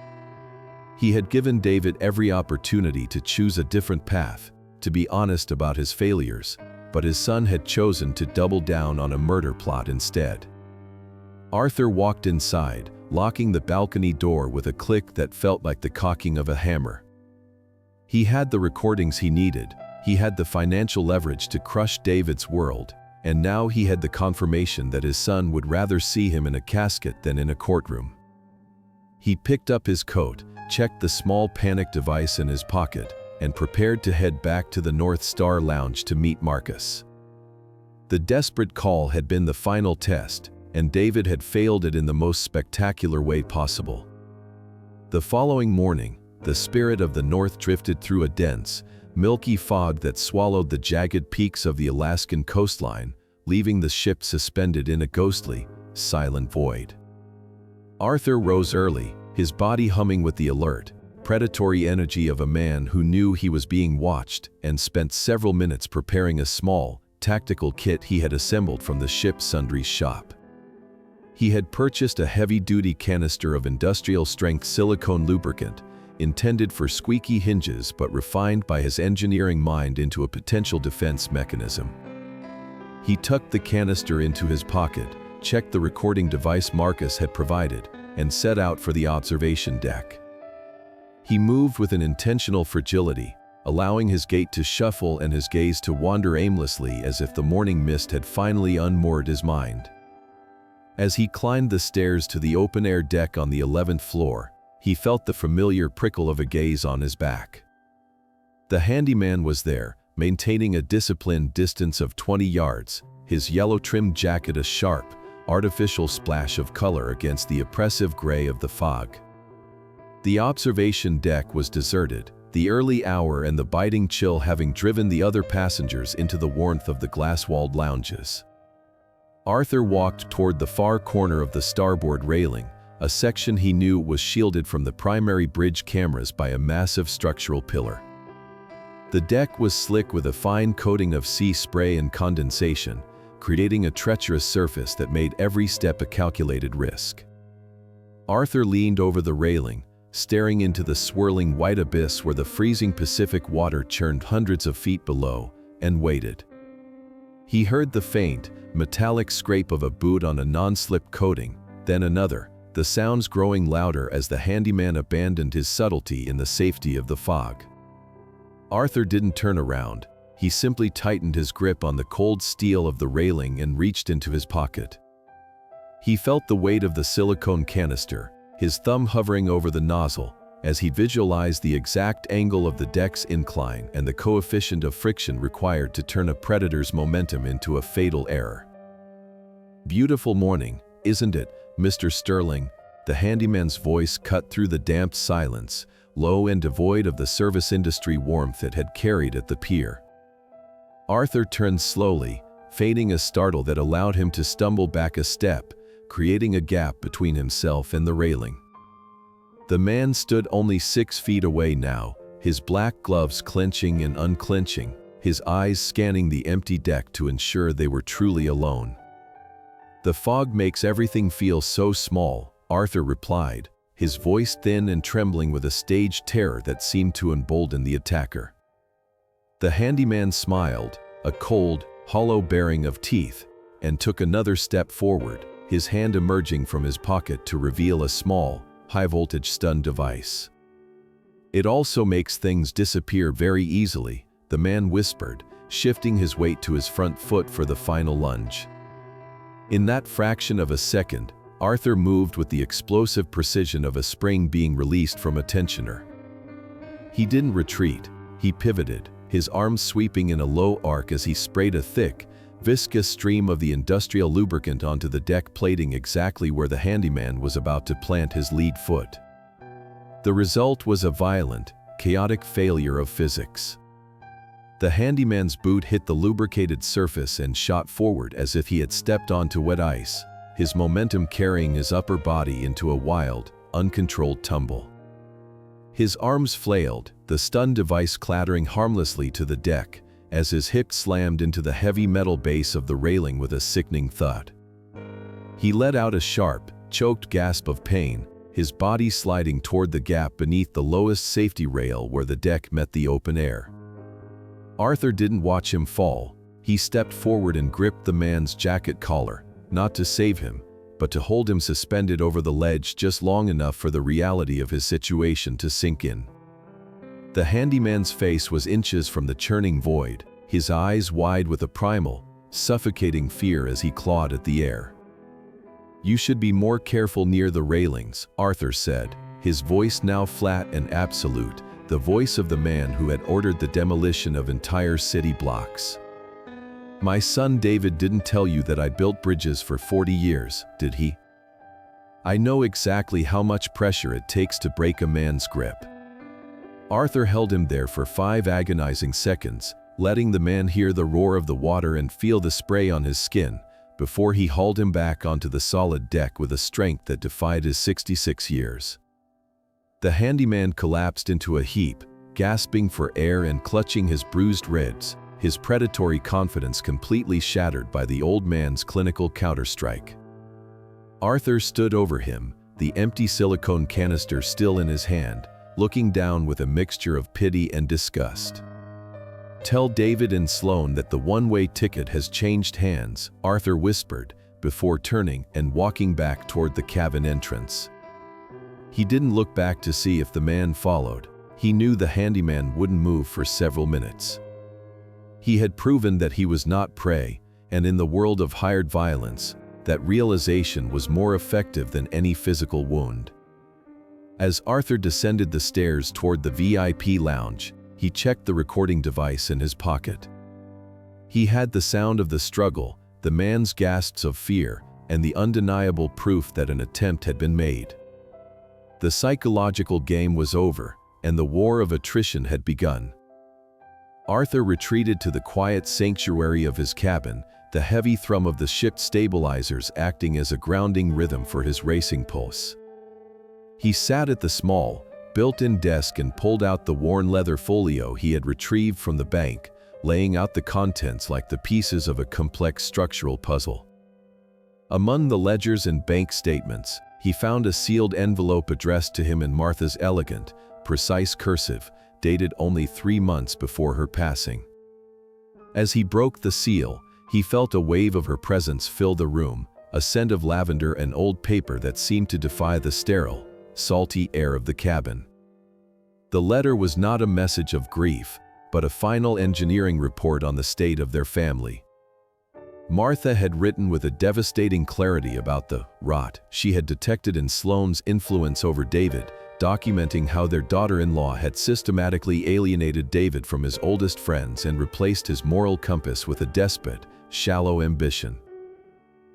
He had given David every opportunity to choose a different path, to be honest about his failures, but his son had chosen to double down on a murder plot instead. Arthur walked inside, locking the balcony door with a click that felt like the cocking of a hammer. He had the recordings he needed, he had the financial leverage to crush David's world, and now he had the confirmation that his son would rather see him in a casket than in a courtroom. He picked up his coat, checked the small panic device in his pocket, and prepared to head back to the North Star Lounge to meet Marcus. The desperate call had been the final test, and David had failed it in the most spectacular way possible. The following morning, the spirit of the North drifted through a dense, milky fog that swallowed the jagged peaks of the Alaskan coastline, leaving the ship suspended in a ghostly, silent void. Arthur rose early, his body humming with the alert, predatory energy of a man who knew he was being watched, and spent several minutes preparing a small, tactical kit he had assembled from the ship's sundries shop. He had purchased a heavy-duty canister of industrial-strength silicone lubricant, intended for squeaky hinges but refined by his engineering mind into a potential defense mechanism. He tucked the canister into his pocket, checked the recording device Marcus had provided, and set out for the observation deck. He moved with an intentional fragility, allowing his gait to shuffle and his gaze to wander aimlessly as if the morning mist had finally unmoored his mind. As he climbed the stairs to the open-air deck on the 11th floor, he felt the familiar prickle of a gaze on his back. The handyman was there, maintaining a disciplined distance of 20 yards, his yellow-trimmed jacket a sharp, artificial splash of color against the oppressive gray of the fog. The observation deck was deserted, the early hour and the biting chill having driven the other passengers into the warmth of the glass-walled lounges. Arthur walked toward the far corner of the starboard railing, a section he knew was shielded from the primary bridge cameras by a massive structural pillar. The deck was slick with a fine coating of sea spray and condensation, creating a treacherous surface that made every step a calculated risk. Arthur leaned over the railing, staring into the swirling white abyss where the freezing Pacific water churned hundreds of feet below, and waited. He heard the faint, metallic scrape of a boot on a non-slip coating, then another, the sounds growing louder as the handyman abandoned his subtlety in the safety of the fog. Arthur didn't turn around. He simply tightened his grip on the cold steel of the railing and reached into his pocket. He felt the weight of the silicone canister, his thumb hovering over the nozzle, as he visualized the exact angle of the deck's incline and the coefficient of friction required to turn a predator's momentum into a fatal error. "Beautiful morning, isn't it, Mr. Sterling?" The handyman's voice cut through the damp silence, low and devoid of the service industry warmth it had carried at the pier. Arthur turned slowly, feigning a startle that allowed him to stumble back a step, creating a gap between himself and the railing. The man stood only 6 feet away now, his black gloves clenching and unclenching, his eyes scanning the empty deck to ensure they were truly alone. "The fog makes everything feel so small," Arthur replied, his voice thin and trembling with a staged terror that seemed to embolden the attacker. The handyman smiled, a cold, hollow baring of teeth, and took another step forward, his hand emerging from his pocket to reveal a small, high-voltage stun device. "It also makes things disappear very easily," the man whispered, shifting his weight to his front foot for the final lunge. In that fraction of a second, Arthur moved with the explosive precision of a spring being released from a tensioner. He didn't retreat, he pivoted, his arms sweeping in a low arc as he sprayed a thick, viscous stream of the industrial lubricant onto the deck plating exactly where the handyman was about to plant his lead foot. The result was a violent, chaotic failure of physics. The handyman's boot hit the lubricated surface and shot forward as if he had stepped onto wet ice, his momentum carrying his upper body into a wild, uncontrolled tumble. His arms flailed, the stun device clattering harmlessly to the deck, as his hip slammed into the heavy metal base of the railing with a sickening thud. He let out a sharp, choked gasp of pain, his body sliding toward the gap beneath the lowest safety rail where the deck met the open air. Arthur didn't watch him fall. He stepped forward and gripped the man's jacket collar, not to save him, but to hold him suspended over the ledge just long enough for the reality of his situation to sink in. The handyman's face was inches from the churning void, his eyes wide with a primal, suffocating fear as he clawed at the air. "You should be more careful near the railings," Arthur said, his voice now flat and absolute, the voice of the man who had ordered the demolition of entire city blocks. "My son David didn't tell you that I built bridges for 40 years, did he? I know exactly how much pressure it takes to break a man's grip." Arthur held him there for 5 agonizing seconds, letting the man hear the roar of the water and feel the spray on his skin, before he hauled him back onto the solid deck with a strength that defied his 66 years. The handyman collapsed into a heap, gasping for air and clutching his bruised ribs, his predatory confidence completely shattered by the old man's clinical counterstrike. Arthur stood over him, the empty silicone canister still in his hand, looking down with a mixture of pity and disgust. "Tell David and Sloan that the one-way ticket has changed hands," Arthur whispered, before turning and walking back toward the cabin entrance. He didn't look back to see if the man followed. He knew the handyman wouldn't move for several minutes. He had proven that he was not prey, and in the world of hired violence, that realization was more effective than any physical wound. As Arthur descended the stairs toward the VIP lounge, he checked the recording device in his pocket. He had the sound of the struggle, the man's gasps of fear, and the undeniable proof that an attempt had been made. The psychological game was over, and the war of attrition had begun. Arthur retreated to the quiet sanctuary of his cabin, the heavy thrum of the ship's stabilizers acting as a grounding rhythm for his racing pulse. He sat at the small, built-in desk and pulled out the worn leather folio he had retrieved from the bank, laying out the contents like the pieces of a complex structural puzzle. Among the ledgers and bank statements, he found a sealed envelope addressed to him in Martha's elegant, precise cursive, dated only 3 months before her passing. As he broke the seal, he felt a wave of her presence fill the room, a scent of lavender and old paper that seemed to defy the sterile, salty air of the cabin. The letter was not a message of grief, but a final engineering report on the state of their family. Martha had written with a devastating clarity about the rot she had detected in Sloane's influence over David, documenting how their daughter-in-law had systematically alienated David from his oldest friends and replaced his moral compass with a despot, shallow ambition.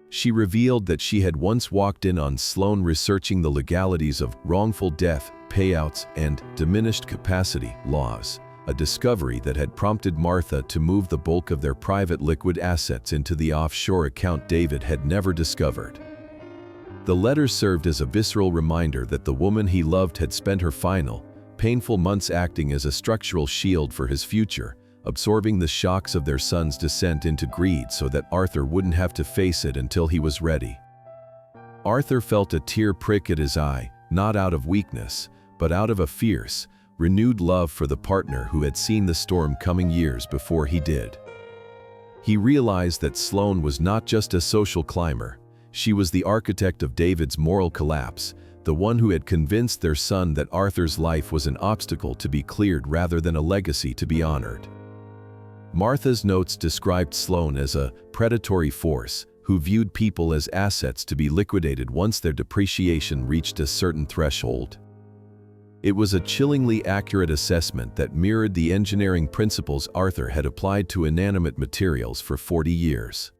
She revealed that she had once walked in on Sloane researching the legalities of wrongful death, payouts, and diminished capacity laws, a discovery that had prompted Martha to move the bulk of their private liquid assets into the offshore account David had never discovered. The letter served as a visceral reminder that the woman he loved had spent her final, painful months acting as a structural shield for his future, absorbing the shocks of their son's descent into greed so that Arthur wouldn't have to face it until he was ready. Arthur felt a tear prick at his eye, not out of weakness, but out of a fierce, renewed love for the partner who had seen the storm coming years before he did. He realized that Sloane was not just a social climber, she was the architect of David's moral collapse, the one who had convinced their son that Arthur's life was an obstacle to be cleared rather than a legacy to be honored. Martha's notes described Sloane as a predatory force who viewed people as assets to be liquidated once their depreciation reached a certain threshold. It was a chillingly accurate assessment that mirrored the engineering principles Arthur had applied to inanimate materials for 40 years.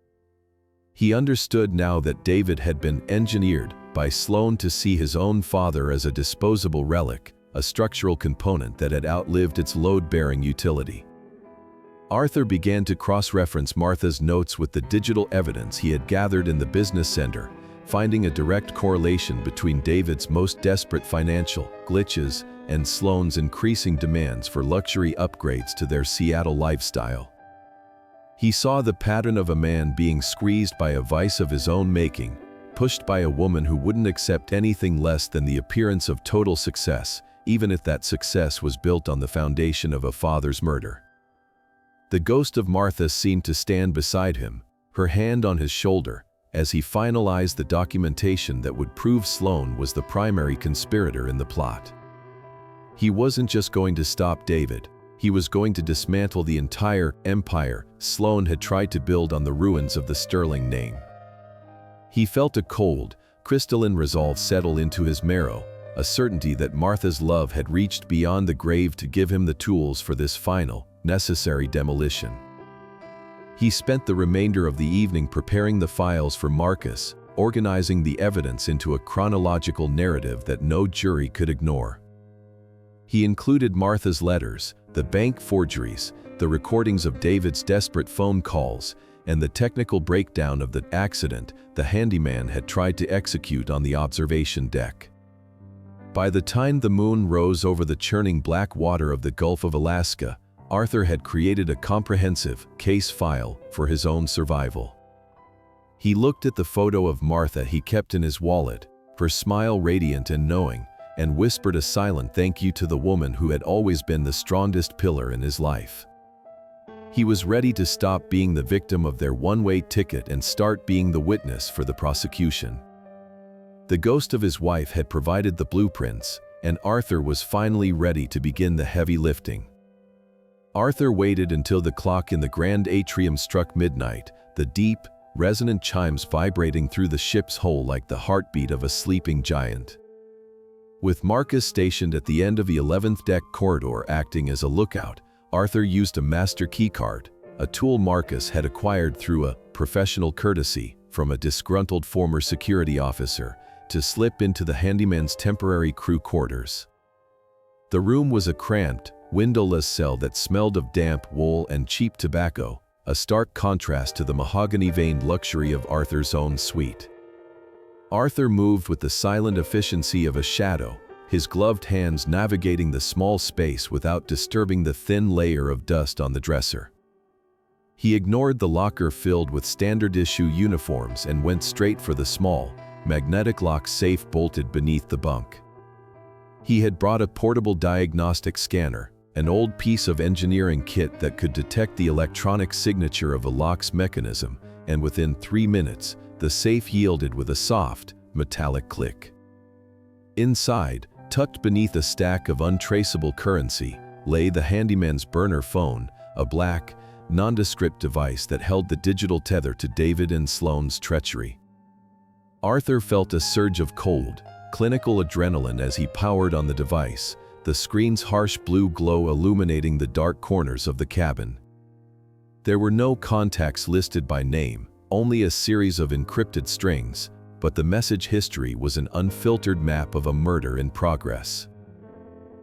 He understood now that David had been engineered by Sloane to see his own father as a disposable relic, a structural component that had outlived its load-bearing utility. Arthur began to cross-reference Martha's notes with the digital evidence he had gathered in the business center, finding a direct correlation between David's most desperate financial glitches and Sloane's increasing demands for luxury upgrades to their Seattle lifestyle. He saw the pattern of a man being squeezed by a vice of his own making, pushed by a woman who wouldn't accept anything less than the appearance of total success, even if that success was built on the foundation of a father's murder. The ghost of Martha seemed to stand beside him, her hand on his shoulder, as he finalized the documentation that would prove Sloan was the primary conspirator in the plot. He wasn't just going to stop David, he was going to dismantle the entire empire Sloan had tried to build on the ruins of the Sterling name. He felt a cold, crystalline resolve settle into his marrow, a certainty that Martha's love had reached beyond the grave to give him the tools for this final, necessary demolition. He spent the remainder of the evening preparing the files for Marcus, organizing the evidence into a chronological narrative that no jury could ignore. He included Martha's letters, the bank forgeries, the recordings of David's desperate phone calls, and the technical breakdown of the accident the handyman had tried to execute on the observation deck. By the time the moon rose over the churning black water of the Gulf of Alaska, Arthur had created a comprehensive case file for his own survival. He looked at the photo of Martha he kept in his wallet, her smile radiant and knowing, and whispered a silent thank you to the woman who had always been the strongest pillar in his life. He was ready to stop being the victim of their one-way ticket and start being the witness for the prosecution. The ghost of his wife had provided the blueprints, and Arthur was finally ready to begin the heavy lifting. Arthur waited until the clock in the grand atrium struck midnight, the deep, resonant chimes vibrating through the ship's hull like the heartbeat of a sleeping giant. With Marcus stationed at the end of the 11th deck corridor acting as a lookout, Arthur used a master keycard, a tool Marcus had acquired through a professional courtesy from a disgruntled former security officer, to slip into the handyman's temporary crew quarters. The room was a cramped, windowless cell that smelled of damp wool and cheap tobacco, a stark contrast to the mahogany-veined luxury of Arthur's own suite. Arthur moved with the silent efficiency of a shadow, his gloved hands navigating the small space without disturbing the thin layer of dust on the dresser. He ignored the locker filled with standard-issue uniforms and went straight for the small, magnetic lock safe bolted beneath the bunk. He had brought a portable diagnostic scanner, an old piece of engineering kit that could detect the electronic signature of a lock's mechanism, and within 3 minutes, the safe yielded with a soft, metallic click. Inside, tucked beneath a stack of untraceable currency, lay the handyman's burner phone, a black, nondescript device that held the digital tether to David and Sloane's treachery. Arthur felt a surge of cold, clinical adrenaline as he powered on the device, the screen's harsh blue glow illuminating the dark corners of the cabin. There were no contacts listed by name, only a series of encrypted strings, but the message history was an unfiltered map of a murder in progress.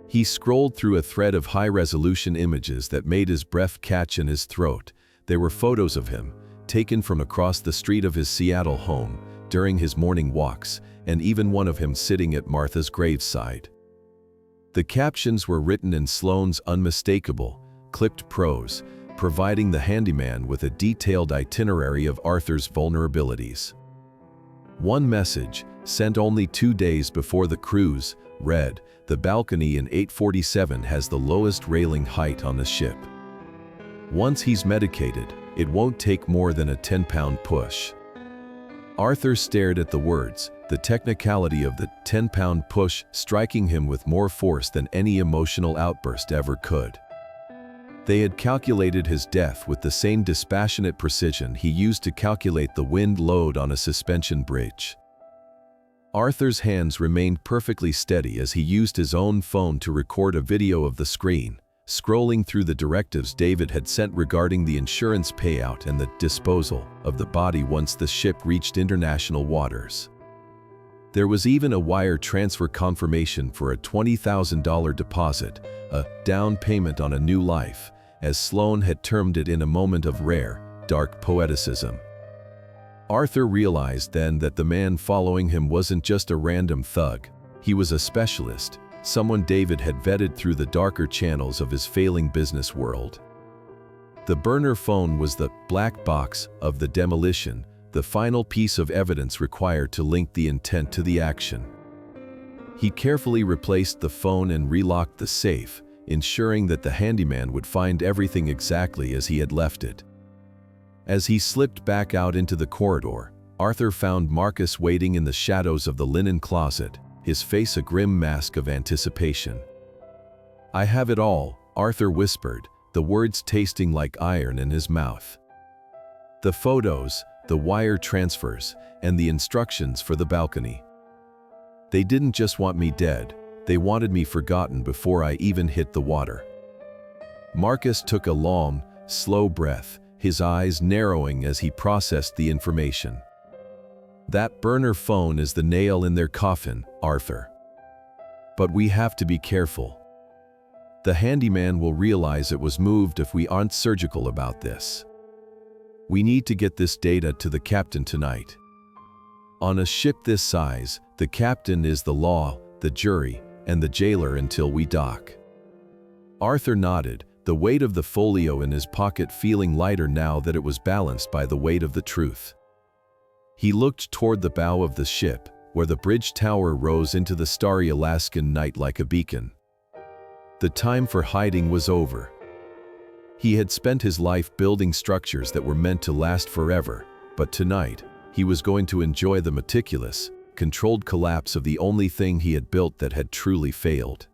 He scrolled through a thread of high-resolution images that made his breath catch in his throat. There were photos of him, taken from across the street of his Seattle home, during his morning walks, and even one of him sitting at Martha's graveside. The captions were written in Sloane's unmistakable, clipped prose, providing the handyman with a detailed itinerary of Arthur's vulnerabilities. One message, sent only 2 days before the cruise, read, "The balcony in 847 has the lowest railing height on the ship. Once he's medicated, it won't take more than a 10-pound push." Arthur stared at the words, the technicality of the 10-pound push striking him with more force than any emotional outburst ever could. They had calculated his death with the same dispassionate precision he used to calculate the wind load on a suspension bridge. Arthur's hands remained perfectly steady as he used his own phone to record a video of the screen, scrolling through the directives David had sent regarding the insurance payout and the disposal of the body once the ship reached international waters. There was even a wire transfer confirmation for a $20,000 deposit, a down payment on a new life, as Sloane had termed it in a moment of rare, dark poeticism. Arthur realized then that the man following him wasn't just a random thug. He was a specialist, someone David had vetted through the darker channels of his failing business world. The burner phone was the black box of the demolition, the final piece of evidence required to link the intent to the action. He carefully replaced the phone and relocked the safe, ensuring that the handyman would find everything exactly as he had left it. As he slipped back out into the corridor, Arthur found Marcus waiting in the shadows of the linen closet, his face a grim mask of anticipation. "I have it all," Arthur whispered, the words tasting like iron in his mouth. "The photos, the wire transfers, and the instructions for the balcony. They didn't just want me dead, they wanted me forgotten before I even hit the water." Marcus took a long, slow breath, his eyes narrowing as he processed the information. "That burner phone is the nail in their coffin, Arthur. But we have to be careful. The handyman will realize it was moved if we aren't surgical about this. We need to get this data to the captain tonight. On a ship this size, the captain is the law, the jury, and the jailer until we dock." Arthur nodded, the weight of the folio in his pocket feeling lighter now that it was balanced by the weight of the truth. He looked toward the bow of the ship, where the bridge tower rose into the starry Alaskan night like a beacon. The time for hiding was over. He had spent his life building structures that were meant to last forever, but tonight, he was going to enjoy the meticulous, controlled collapse of the only thing he had built that had truly failed.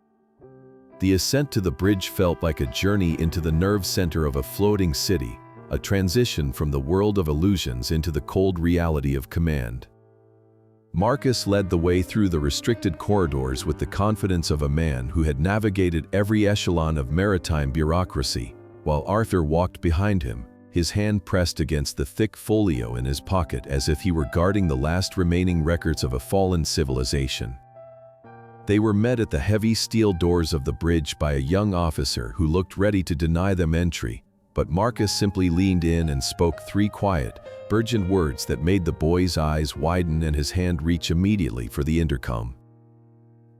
The ascent to the bridge felt like a journey into the nerve center of a floating city, a transition from the world of illusions into the cold reality of command. Marcus led the way through the restricted corridors with the confidence of a man who had navigated every echelon of maritime bureaucracy, while Arthur walked behind him, his hand pressed against the thick folio in his pocket as if he were guarding the last remaining records of a fallen civilization. They were met at the heavy steel doors of the bridge by a young officer who looked ready to deny them entry, but Marcus simply leaned in and spoke three quiet, urgent words that made the boy's eyes widen and his hand reach immediately for the intercom.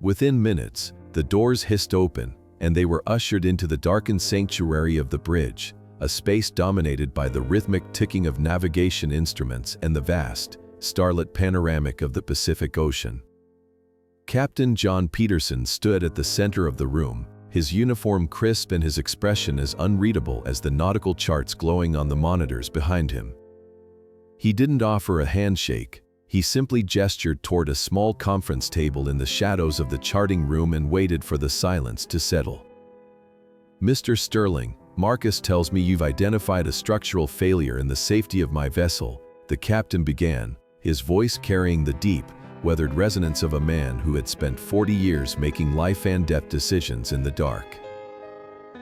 Within minutes, the doors hissed open, and they were ushered into the darkened sanctuary of the bridge, a space dominated by the rhythmic ticking of navigation instruments and the vast, starlit panoramic of the Pacific Ocean. Captain John Peterson stood at the center of the room, his uniform crisp and his expression as unreadable as the nautical charts glowing on the monitors behind him. He didn't offer a handshake, he simply gestured toward a small conference table in the shadows of the charting room and waited for the silence to settle. "Mr. Sterling, Marcus tells me you've identified a structural failure in the safety of my vessel," the captain began, his voice carrying the deep, weathered resonance of a man who had spent 40 years making life and death decisions in the dark.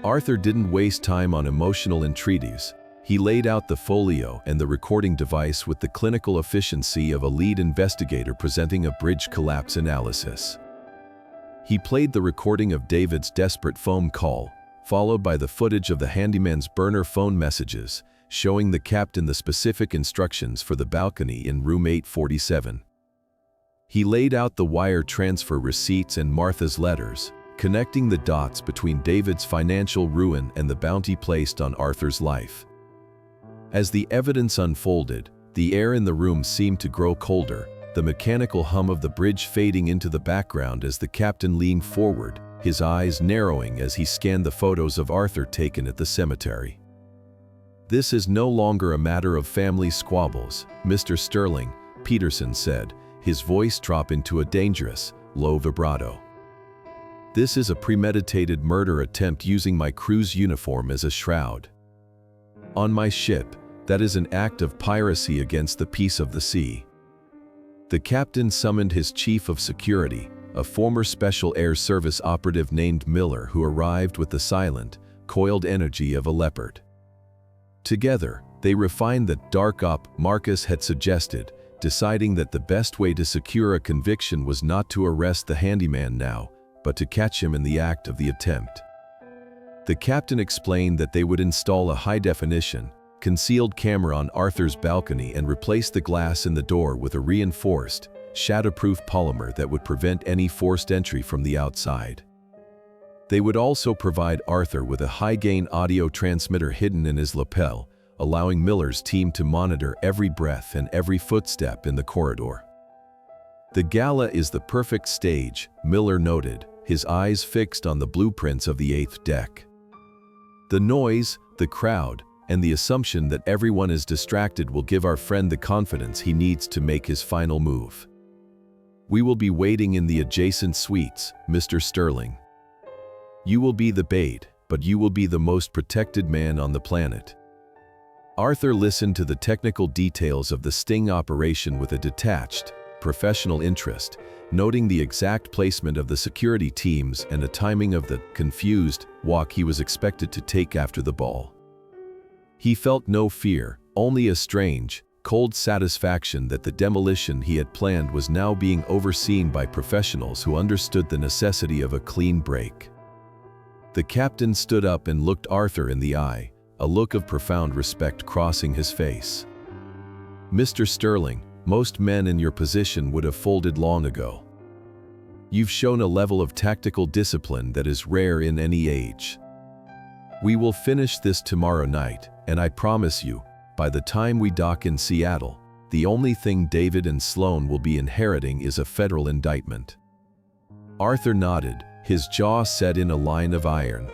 Arthur didn't waste time on emotional entreaties. He laid out the folio and the recording device with the clinical efficiency of a lead investigator presenting a bridge collapse analysis. He played the recording of David's desperate phone call, followed by the footage of the handyman's burner phone messages, showing the captain the specific instructions for the balcony in room 847. He laid out the wire transfer receipts and Martha's letters, connecting the dots between David's financial ruin and the bounty placed on Arthur's life. As the evidence unfolded, the air in the room seemed to grow colder, the mechanical hum of the bridge fading into the background as the captain leaned forward, his eyes narrowing as he scanned the photos of Arthur taken at the cemetery. "This is no longer a matter of family squabbles, Mr. Sterling," Peterson said, his voice dropping to a dangerous, low vibrato. "This is a premeditated murder attempt using my crew's uniform as a shroud. On my ship, that is an act of piracy against the peace of the sea." The captain summoned his chief of security, a former Special Air Service operative named Miller who arrived with the silent, coiled energy of a leopard. Together, they refined the dark op Marcus had suggested, deciding that the best way to secure a conviction was not to arrest the handyman now, but to catch him in the act of the attempt. The captain explained that they would install a high-definition, concealed camera on Arthur's balcony and replace the glass in the door with a reinforced, shatterproof polymer that would prevent any forced entry from the outside. They would also provide Arthur with a high-gain audio transmitter hidden in his lapel, allowing Miller's team to monitor every breath and every footstep in the corridor. "The gala is the perfect stage," Miller noted, his eyes fixed on the blueprints of the 8th deck. "The noise, the crowd, and the assumption that everyone is distracted will give our friend the confidence he needs to make his final move. We will be waiting in the adjacent suites, Mr. Sterling. You will be the bait, but you will be the most protected man on the planet. Arthur listened to the technical details of the sting operation with a detached, professional interest, noting the exact placement of the security teams and the timing of the confused walk he was expected to take after the ball. He felt no fear, only a strange, cold satisfaction that the demolition he had planned was now being overseen by professionals who understood the necessity of a clean break. The captain stood up and looked Arthur in the eye, a look of profound respect crossing his face. Mr. Sterling, most men in your position would have folded long ago. You've shown a level of tactical discipline that is rare in any age. We will finish this tomorrow night, and I promise you, by the time we dock in Seattle, the only thing David and Sloan will be inheriting is a federal indictment. Arthur nodded, his jaw set in a line of iron.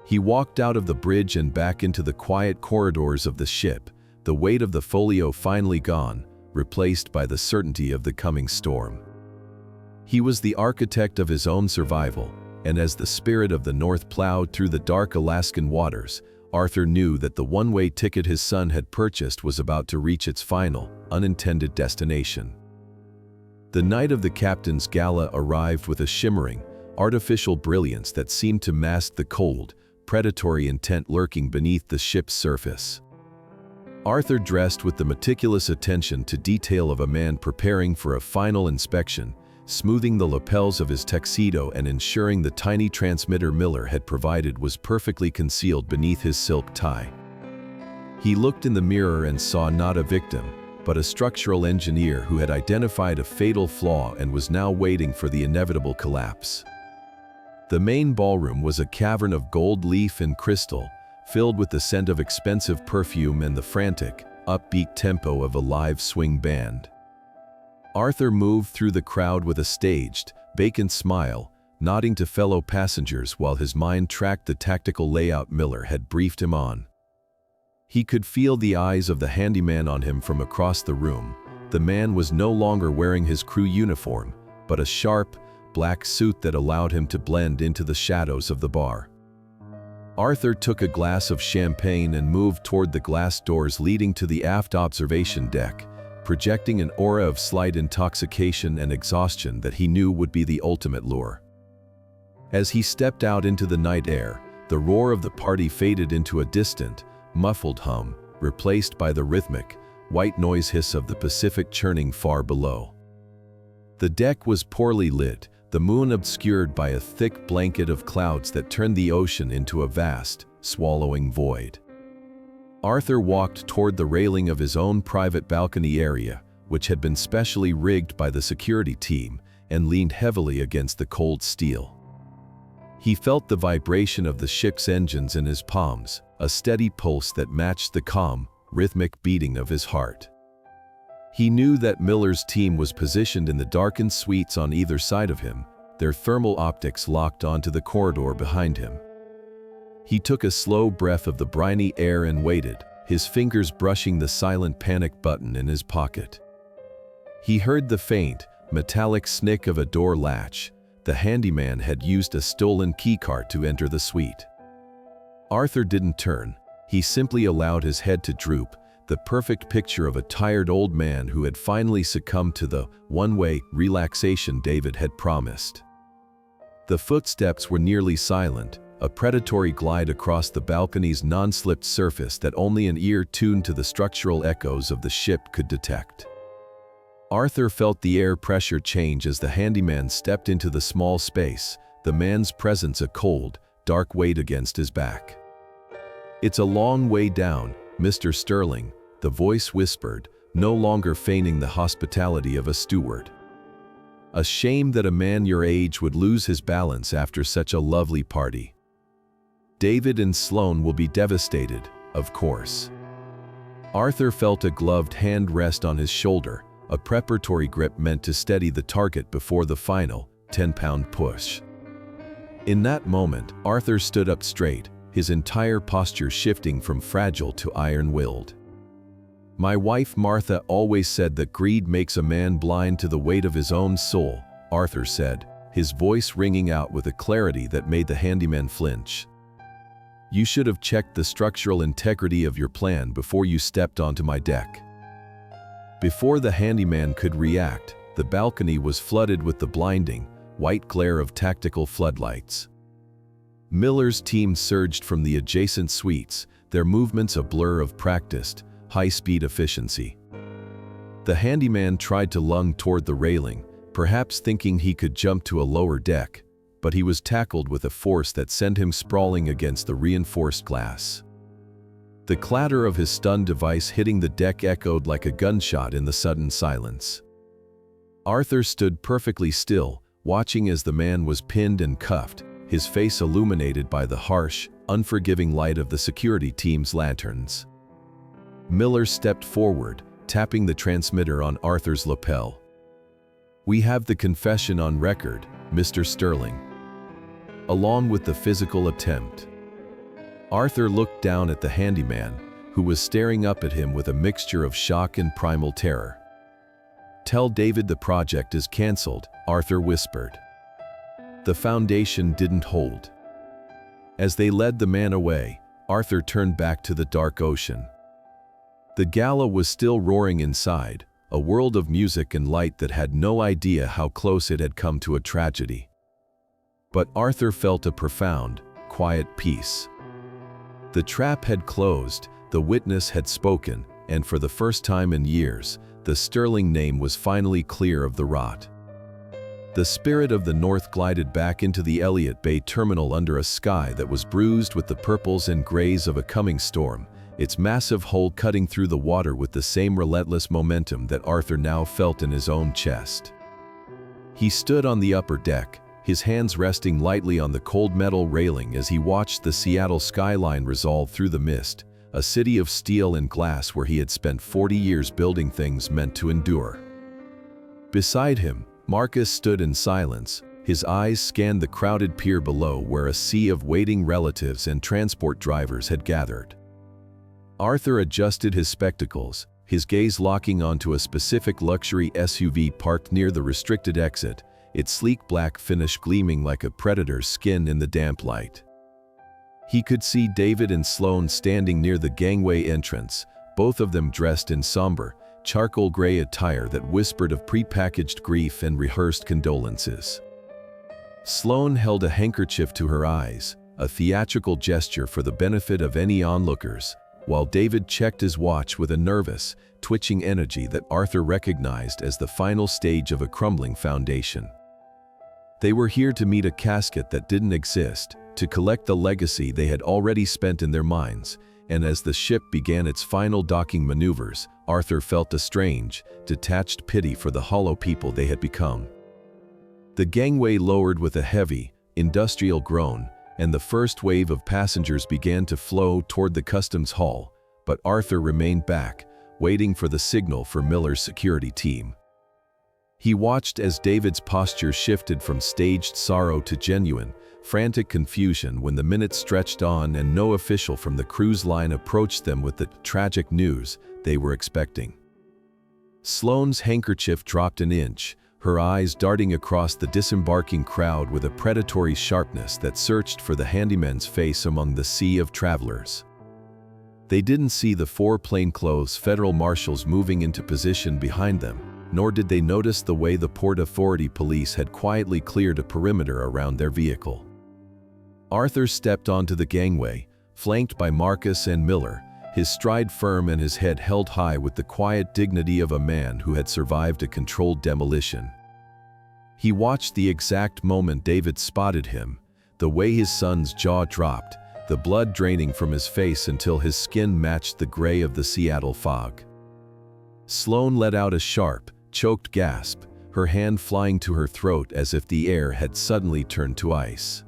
He walked out of the bridge and back into the quiet corridors of the ship, the weight of the folio finally gone, replaced by the certainty of the coming storm. He was the architect of his own survival, and as the spirit of the North plowed through the dark Alaskan waters, Arthur knew that the one-way ticket his son had purchased was about to reach its final, unintended destination. The night of the captain's gala arrived with a shimmering, artificial brilliance that seemed to mask the cold, predatory intent lurking beneath the ship's surface. Arthur dressed with the meticulous attention to detail of a man preparing for a final inspection, smoothing the lapels of his tuxedo and ensuring the tiny transmitter Miller had provided was perfectly concealed beneath his silk tie. He looked in the mirror and saw not a victim, but a structural engineer who had identified a fatal flaw and was now waiting for the inevitable collapse. The main ballroom was a cavern of gold leaf and crystal, filled with the scent of expensive perfume and the frantic, upbeat tempo of a live swing band. Arthur moved through the crowd with a staged, vacant smile, nodding to fellow passengers while his mind tracked the tactical layout Miller had briefed him on. He could feel the eyes of the handyman on him from across the room. The man was no longer wearing his crew uniform, but a sharp, black suit that allowed him to blend into the shadows of the bar. Arthur took a glass of champagne and moved toward the glass doors leading to the aft observation deck, projecting an aura of slight intoxication and exhaustion that he knew would be the ultimate lure. As he stepped out into the night air, the roar of the party faded into a distant, muffled hum, replaced by the rhythmic, white noise hiss of the Pacific churning far below. The deck was poorly lit, the moon obscured by a thick blanket of clouds that turned the ocean into a vast, swallowing void. Arthur walked toward the railing of his own private balcony area, which had been specially rigged by the security team, and leaned heavily against the cold steel. He felt the vibration of the ship's engines in his palms, a steady pulse that matched the calm, rhythmic beating of his heart. He knew that Miller's team was positioned in the darkened suites on either side of him, their thermal optics locked onto the corridor behind him. He took a slow breath of the briny air and waited, his fingers brushing the silent panic button in his pocket. He heard the faint, metallic snick of a door latch. The handyman had used a stolen keycard to enter the suite. Arthur didn't turn. He simply allowed his head to droop, the perfect picture of a tired old man who had finally succumbed to the one-way relaxation David had promised. The footsteps were nearly silent, a predatory glide across the balcony's non-slipped surface that only an ear tuned to the structural echoes of the ship could detect. Arthur felt the air pressure change as the handyman stepped into the small space, the man's presence a cold, dark weight against his back. "It's a long way down, Mr. Sterling," the voice whispered, no longer feigning the hospitality of a steward. "A shame that a man your age would lose his balance after such a lovely party. David and Sloan will be devastated, of course." Arthur felt a gloved hand rest on his shoulder, a preparatory grip meant to steady the target before the final, 10-pound push. In that moment, Arthur stood up straight, his entire posture shifting from fragile to iron-willed. "My wife Martha always said that greed makes a man blind to the weight of his own soul," Arthur said, his voice ringing out with a clarity that made the handyman flinch. "You should have checked the structural integrity of your plan before you stepped onto my deck." Before the handyman could react, the balcony was flooded with the blinding, white glare of tactical floodlights. Miller's team surged from the adjacent suites, their movements a blur of practiced, high-speed efficiency. The handyman tried to lung toward the railing, perhaps thinking he could jump to a lower deck, but he was tackled with a force that sent him sprawling against the reinforced glass. The clatter of his stun device hitting the deck echoed like a gunshot in the sudden silence. Arthur stood perfectly still, watching as the man was pinned and cuffed, his face illuminated by the harsh, unforgiving light of the security team's lanterns. Miller stepped forward, tapping the transmitter on Arthur's lapel. "We have the confession on record, Mr. Sterling, along with the physical attempt." Arthur looked down at the handyman, who was staring up at him with a mixture of shock and primal terror. "Tell David the project is canceled," Arthur whispered. The foundation didn't hold. As they led the man away, Arthur turned back to the dark ocean. The gala was still roaring inside, a world of music and light that had no idea how close it had come to a tragedy. But Arthur felt a profound, quiet peace. The trap had closed, the witness had spoken, and for the first time in years, the Sterling name was finally clear of the rot. The spirit of the North glided back into the Elliott Bay terminal under a sky that was bruised with the purples and grays of a coming storm, its massive hull cutting through the water with the same relentless momentum that Arthur now felt in his own chest. He stood on the upper deck, his hands resting lightly on the cold metal railing as he watched the Seattle skyline resolve through the mist, a city of steel and glass where he had spent 40 years building things meant to endure. Beside him, Marcus stood in silence. His eyes scanned the crowded pier below where a sea of waiting relatives and transport drivers had gathered. Arthur adjusted his spectacles, his gaze locking onto a specific luxury SUV parked near the restricted exit, its sleek black finish gleaming like a predator's skin in the damp light. He could see David and Sloan standing near the gangway entrance, both of them dressed in somber, charcoal gray attire that whispered of prepackaged grief and rehearsed condolences. Sloan held a handkerchief to her eyes, a theatrical gesture for the benefit of any onlookers, while David checked his watch with a nervous, twitching energy that Arthur recognized as the final stage of a crumbling foundation. They were here to meet a casket that didn't exist, to collect the legacy they had already spent in their minds, and as the ship began its final docking maneuvers, Arthur felt a strange, detached pity for the hollow people they had become. The gangway lowered with a heavy, industrial groan, and the first wave of passengers began to flow toward the customs hall, but Arthur remained back, waiting for the signal for Miller's security team. He watched as David's posture shifted from staged sorrow to genuine, frantic confusion when the minutes stretched on and no official from the cruise line approached them with the tragic news they were expecting. Sloane's handkerchief dropped an inch, her eyes darting across the disembarking crowd with a predatory sharpness that searched for the handyman's face among the sea of travelers. They didn't see the 4 plainclothes federal marshals moving into position behind them, nor did they notice the way the Port Authority police had quietly cleared a perimeter around their vehicle. Arthur stepped onto the gangway, flanked by Marcus and Miller, his stride firm and his head held high with the quiet dignity of a man who had survived a controlled demolition. He watched the exact moment David spotted him, the way his son's jaw dropped, the blood draining from his face until his skin matched the gray of the Seattle fog. Sloan let out a sharp, choked gasp, her hand flying to her throat as if the air had suddenly turned to ice.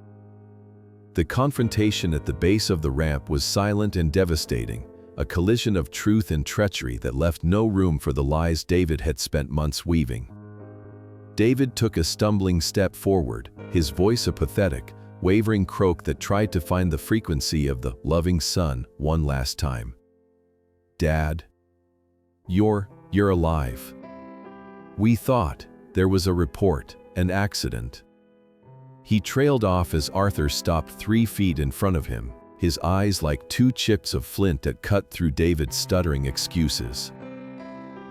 The confrontation at the base of the ramp was silent and devastating, a collision of truth and treachery that left no room for the lies David had spent months weaving. David took a stumbling step forward, his voice apathetic, wavering croak that tried to find the frequency of the loving son one last time. "Dad, you're alive. We thought there was a report, an accident." He trailed off as Arthur stopped 3 feet in front of him, his eyes like 2 chips of flint that cut through David's stuttering excuses.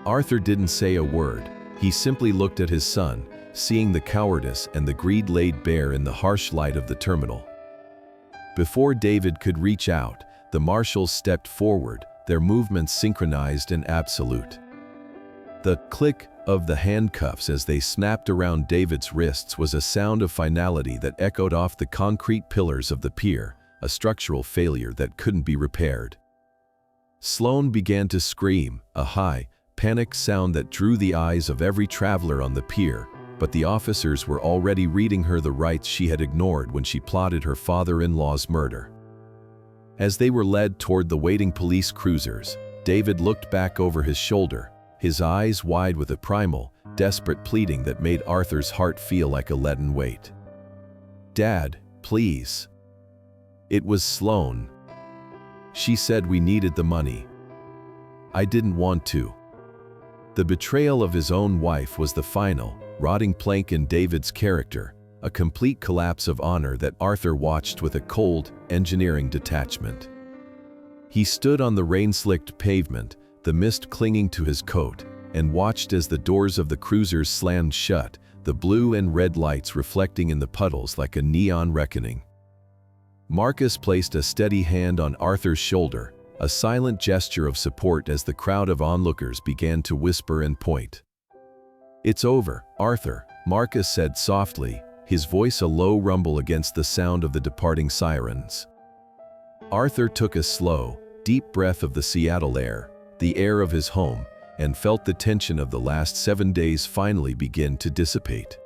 Arthur didn't say a word. He simply looked at his son, seeing the cowardice and the greed laid bare in the harsh light of the terminal. Before David could reach out, the marshals stepped forward, their movements synchronized and absolute. The click of the handcuffs as they snapped around David's wrists was a sound of finality that echoed off the concrete pillars of the pier, a structural failure that couldn't be repaired. Sloane began to scream, a high, panicked sound that drew the eyes of every traveler on the pier, but the officers were already reading her the rights she had ignored when she plotted her father-in-law's murder. As they were led toward the waiting police cruisers, David looked back over his shoulder, his eyes wide with a primal, desperate pleading that made Arthur's heart feel like a leaden weight. "Dad, please." It was Sloane. "She said we needed the money. I didn't want to." The betrayal of his own wife was the final, rotting plank in David's character, a complete collapse of honor that Arthur watched with a cold, engineering detachment. He stood on the rain-slicked pavement, the mist clinging to his coat, and watched as the doors of the cruisers slammed shut, the blue and red lights reflecting in the puddles like a neon reckoning. Marcus placed a steady hand on Arthur's shoulder, a silent gesture of support as the crowd of onlookers began to whisper and point. "It's over, Arthur," Marcus said softly, his voice a low rumble against the sound of the departing sirens. Arthur took a slow, deep breath of the Seattle air, the air of his home, and felt the tension of the last 7 days finally begin to dissipate.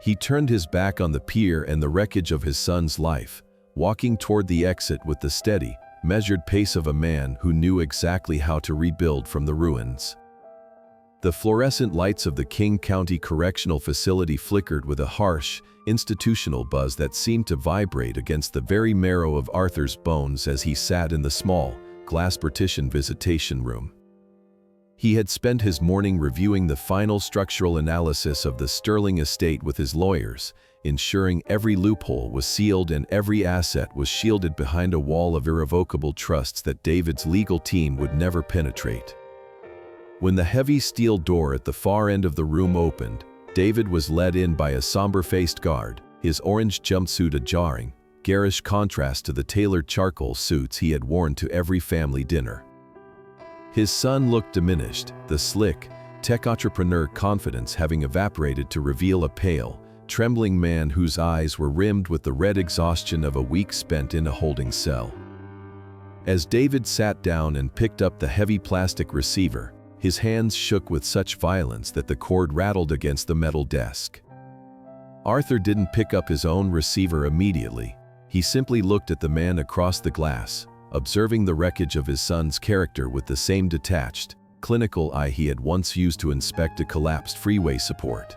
He turned his back on the pier and the wreckage of his son's life, walking toward the exit with the steady, measured pace of a man who knew exactly how to rebuild from the ruins. The fluorescent lights of the King County Correctional Facility flickered with a harsh, institutional buzz that seemed to vibrate against the very marrow of Arthur's bones as he sat in the small, glass-partitioned visitation room. He had spent his morning reviewing the final structural analysis of the Sterling estate with his lawyers, ensuring every loophole was sealed and every asset was shielded behind a wall of irrevocable trusts that David's legal team would never penetrate. When the heavy steel door at the far end of the room opened, David was led in by a somber-faced guard, his orange jumpsuit a jarring, garish contrast to the tailored charcoal suits he had worn to every family dinner. His son looked diminished, the slick, tech entrepreneur confidence having evaporated to reveal a pale, trembling man whose eyes were rimmed with the red exhaustion of a week spent in a holding cell. As David sat down and picked up the heavy plastic receiver, his hands shook with such violence that the cord rattled against the metal desk. Arthur didn't pick up his own receiver immediately. He simply looked at the man across the glass, observing the wreckage of his son's character with the same detached, clinical eye he had once used to inspect a collapsed freeway support.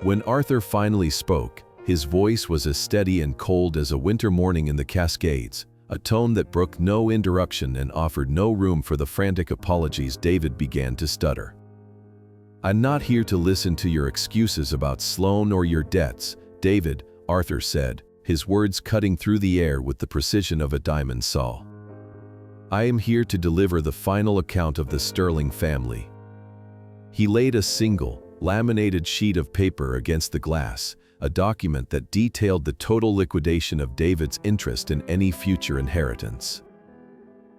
When Arthur finally spoke, his voice was as steady and cold as a winter morning in the Cascades, a tone that brooked no interruption and offered no room for the frantic apologies David began to stutter. "I'm not here to listen to your excuses about Sloane or your debts, David," Arthur said, his words cutting through the air with the precision of a diamond saw. "I am here to deliver the final account of the Sterling family." He laid a single, laminated sheet of paper against the glass, a document that detailed the total liquidation of David's interest in any future inheritance.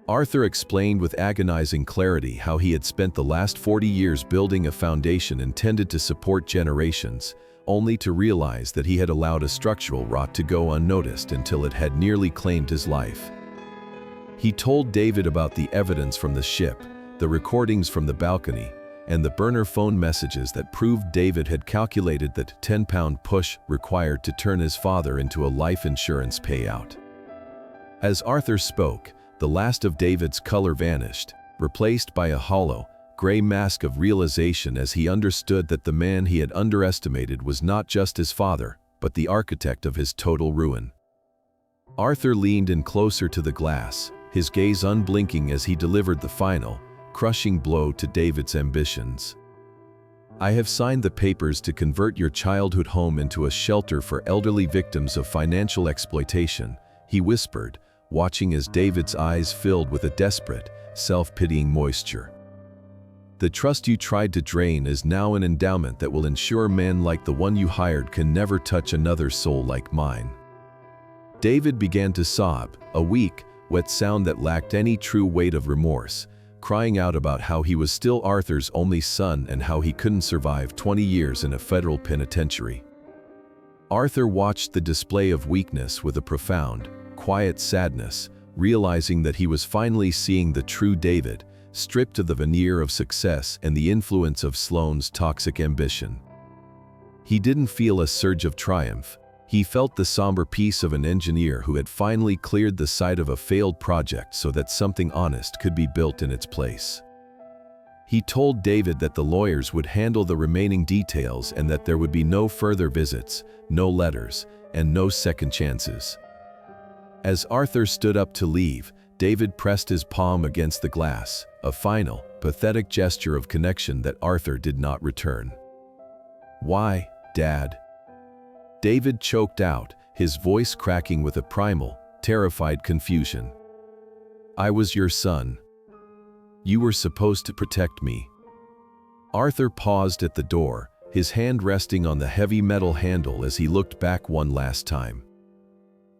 Arthur explained with agonizing clarity how he had spent the last 40 years building a foundation intended to support generations, only to realize that he had allowed a structural rot to go unnoticed until it had nearly claimed his life. He told David about the evidence from the ship, the recordings from the balcony, and the burner phone messages that proved David had calculated that £10 push required to turn his father into a life insurance payout. As Arthur spoke, the last of David's color vanished, replaced by a hollow, gray mask of realization as he understood that the man he had underestimated was not just his father, but the architect of his total ruin. Arthur leaned in closer to the glass, his gaze unblinking as he delivered the final, crushing blow to David's ambitions. "I have signed the papers to convert your childhood home into a shelter for elderly victims of financial exploitation," he whispered, watching as David's eyes filled with a desperate, self-pitying moisture. "The trust you tried to drain is now an endowment that will ensure men like the one you hired can never touch another soul like mine." David began to sob, a weak, wet sound that lacked any true weight of remorse, crying out about how he was still Arthur's only son and how he couldn't survive 20 years in a federal penitentiary. Arthur watched the display of weakness with a profound, quiet sadness, realizing that he was finally seeing the true David, stripped of the veneer of success and the influence of Sloane's toxic ambition. He didn't feel a surge of triumph. He felt the somber peace of an engineer who had finally cleared the site of a failed project so that something honest could be built in its place. He told David that the lawyers would handle the remaining details and that there would be no further visits, no letters, and no second chances. As Arthur stood up to leave, David pressed his palm against the glass, a final, pathetic gesture of connection that Arthur did not return. "Why, Dad?" David choked out, his voice cracking with a primal, terrified confusion. "I was your son. You were supposed to protect me." Arthur paused at the door, his hand resting on the heavy metal handle as he looked back one last time.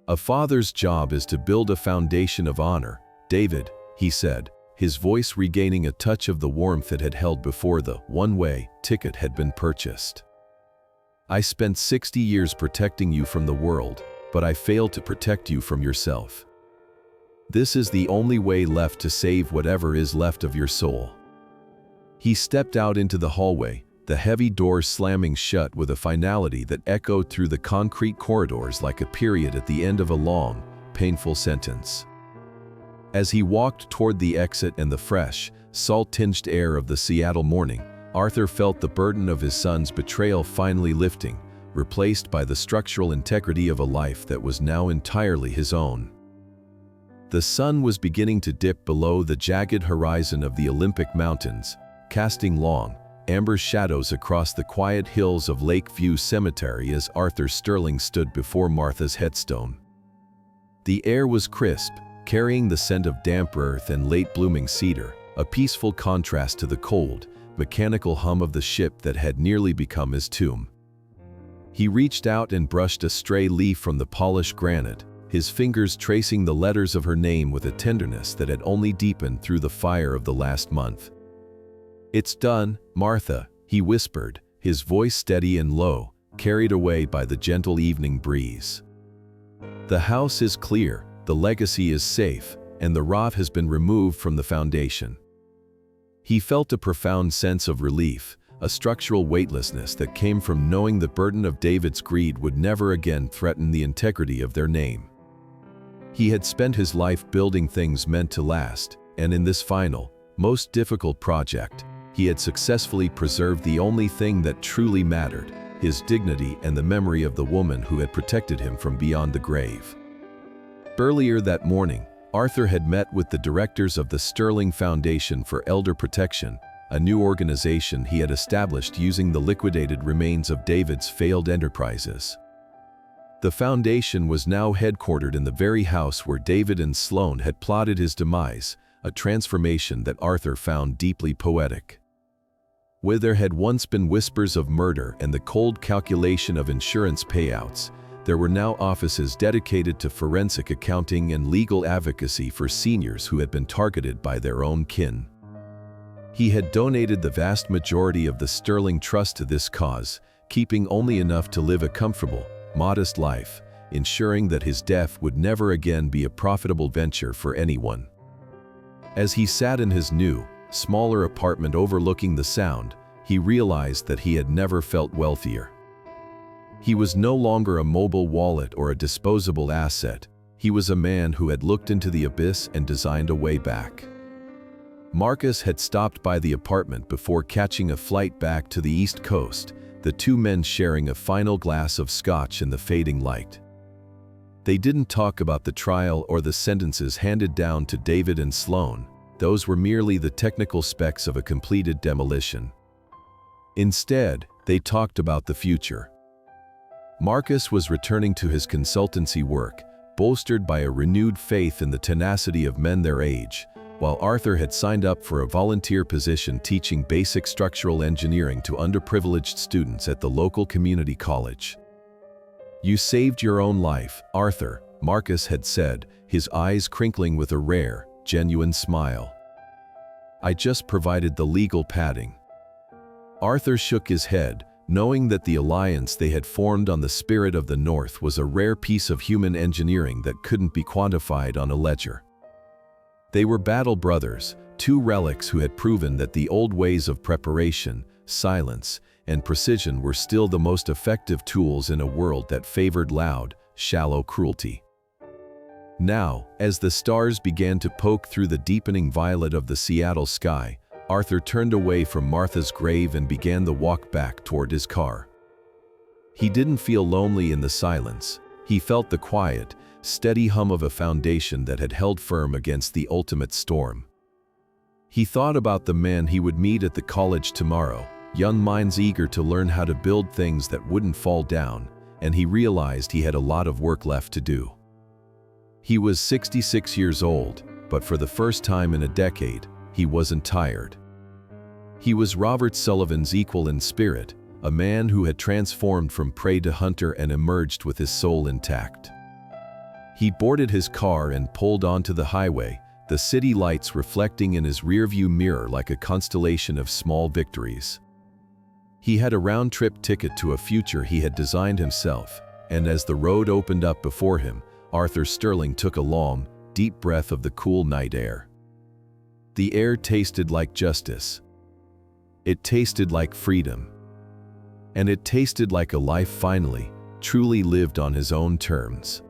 "A father's job is to build a foundation of honor, David," he said, his voice regaining a touch of the warmth it had held before the one-way ticket had been purchased. "I spent 60 years protecting you from the world, but I failed to protect you from yourself. This is the only way left to save whatever is left of your soul." He stepped out into the hallway, the heavy door slamming shut with a finality that echoed through the concrete corridors like a period at the end of a long, painful sentence. As he walked toward the exit and the fresh, salt-tinged air of the Seattle morning, Arthur felt the burden of his son's betrayal finally lifting, replaced by the structural integrity of a life that was now entirely his own. The sun was beginning to dip below the jagged horizon of the Olympic Mountains, casting long, amber shadows across the quiet hills of Lakeview Cemetery as Arthur Sterling stood before Martha's headstone. The air was crisp, carrying the scent of damp earth and late-blooming cedar, a peaceful contrast to the cold, mechanical hum of the ship that had nearly become his tomb. He reached out and brushed a stray leaf from the polished granite, his fingers tracing the letters of her name with a tenderness that had only deepened through the fire of the last month. "It's done, Martha," he whispered, his voice steady and low, carried away by the gentle evening breeze. "The house is clear, the legacy is safe, and the rot has been removed from the foundation." He felt a profound sense of relief, a structural weightlessness that came from knowing the burden of David's greed would never again threaten the integrity of their name. He had spent his life building things meant to last, and in this final, most difficult project, he had successfully preserved the only thing that truly mattered, his dignity and the memory of the woman who had protected him from beyond the grave. Earlier that morning, Arthur had met with the directors of the Sterling Foundation for Elder Protection, a new organization he had established using the liquidated remains of David's failed enterprises. The foundation was now headquartered in the very house where David and Sloane had plotted his demise, a transformation that Arthur found deeply poetic. Where there had once been whispers of murder and the cold calculation of insurance payouts, there were now offices dedicated to forensic accounting and legal advocacy for seniors who had been targeted by their own kin. He had donated the vast majority of the Sterling Trust to this cause, keeping only enough to live a comfortable, modest life, ensuring that his death would never again be a profitable venture for anyone. As he sat in his new, smaller apartment overlooking the Sound, he realized that he had never felt wealthier. He was no longer a mobile wallet or a disposable asset. He was a man who had looked into the abyss and designed a way back. Marcus had stopped by the apartment before catching a flight back to the East Coast, the two men sharing a final glass of scotch in the fading light. They didn't talk about the trial or the sentences handed down to David and Sloane. Those were merely the technical specs of a completed demolition. Instead, they talked about the future. Marcus was returning to his consultancy work, bolstered by a renewed faith in the tenacity of men their age, while Arthur had signed up for a volunteer position teaching basic structural engineering to underprivileged students at the local community college. "You saved your own life, Arthur," Marcus had said, his eyes crinkling with a rare, genuine smile. "I just provided the legal padding." Arthur shook his head, knowing that the alliance they had formed on the Spirit of the North was a rare piece of human engineering that couldn't be quantified on a ledger. They were battle brothers, two relics who had proven that the old ways of preparation, silence, and precision were still the most effective tools in a world that favored loud, shallow cruelty. Now, as the stars began to poke through the deepening violet of the Seattle sky, Arthur turned away from Martha's grave and began the walk back toward his car. He didn't feel lonely in the silence. He felt the quiet, steady hum of a foundation that had held firm against the ultimate storm. He thought about the men he would meet at the college tomorrow, young minds eager to learn how to build things that wouldn't fall down, and he realized he had a lot of work left to do. He was 66 years old, but for the first time in a decade, he wasn't tired. He was Robert Sullivan's equal in spirit, a man who had transformed from prey to hunter and emerged with his soul intact. He boarded his car and pulled onto the highway, the city lights reflecting in his rearview mirror like a constellation of small victories. He had a round-trip ticket to a future he had designed himself, and as the road opened up before him, Arthur Sterling took a long, deep breath of the cool night air. The air tasted like justice. It tasted like freedom. And it tasted like a life finally, truly lived on his own terms.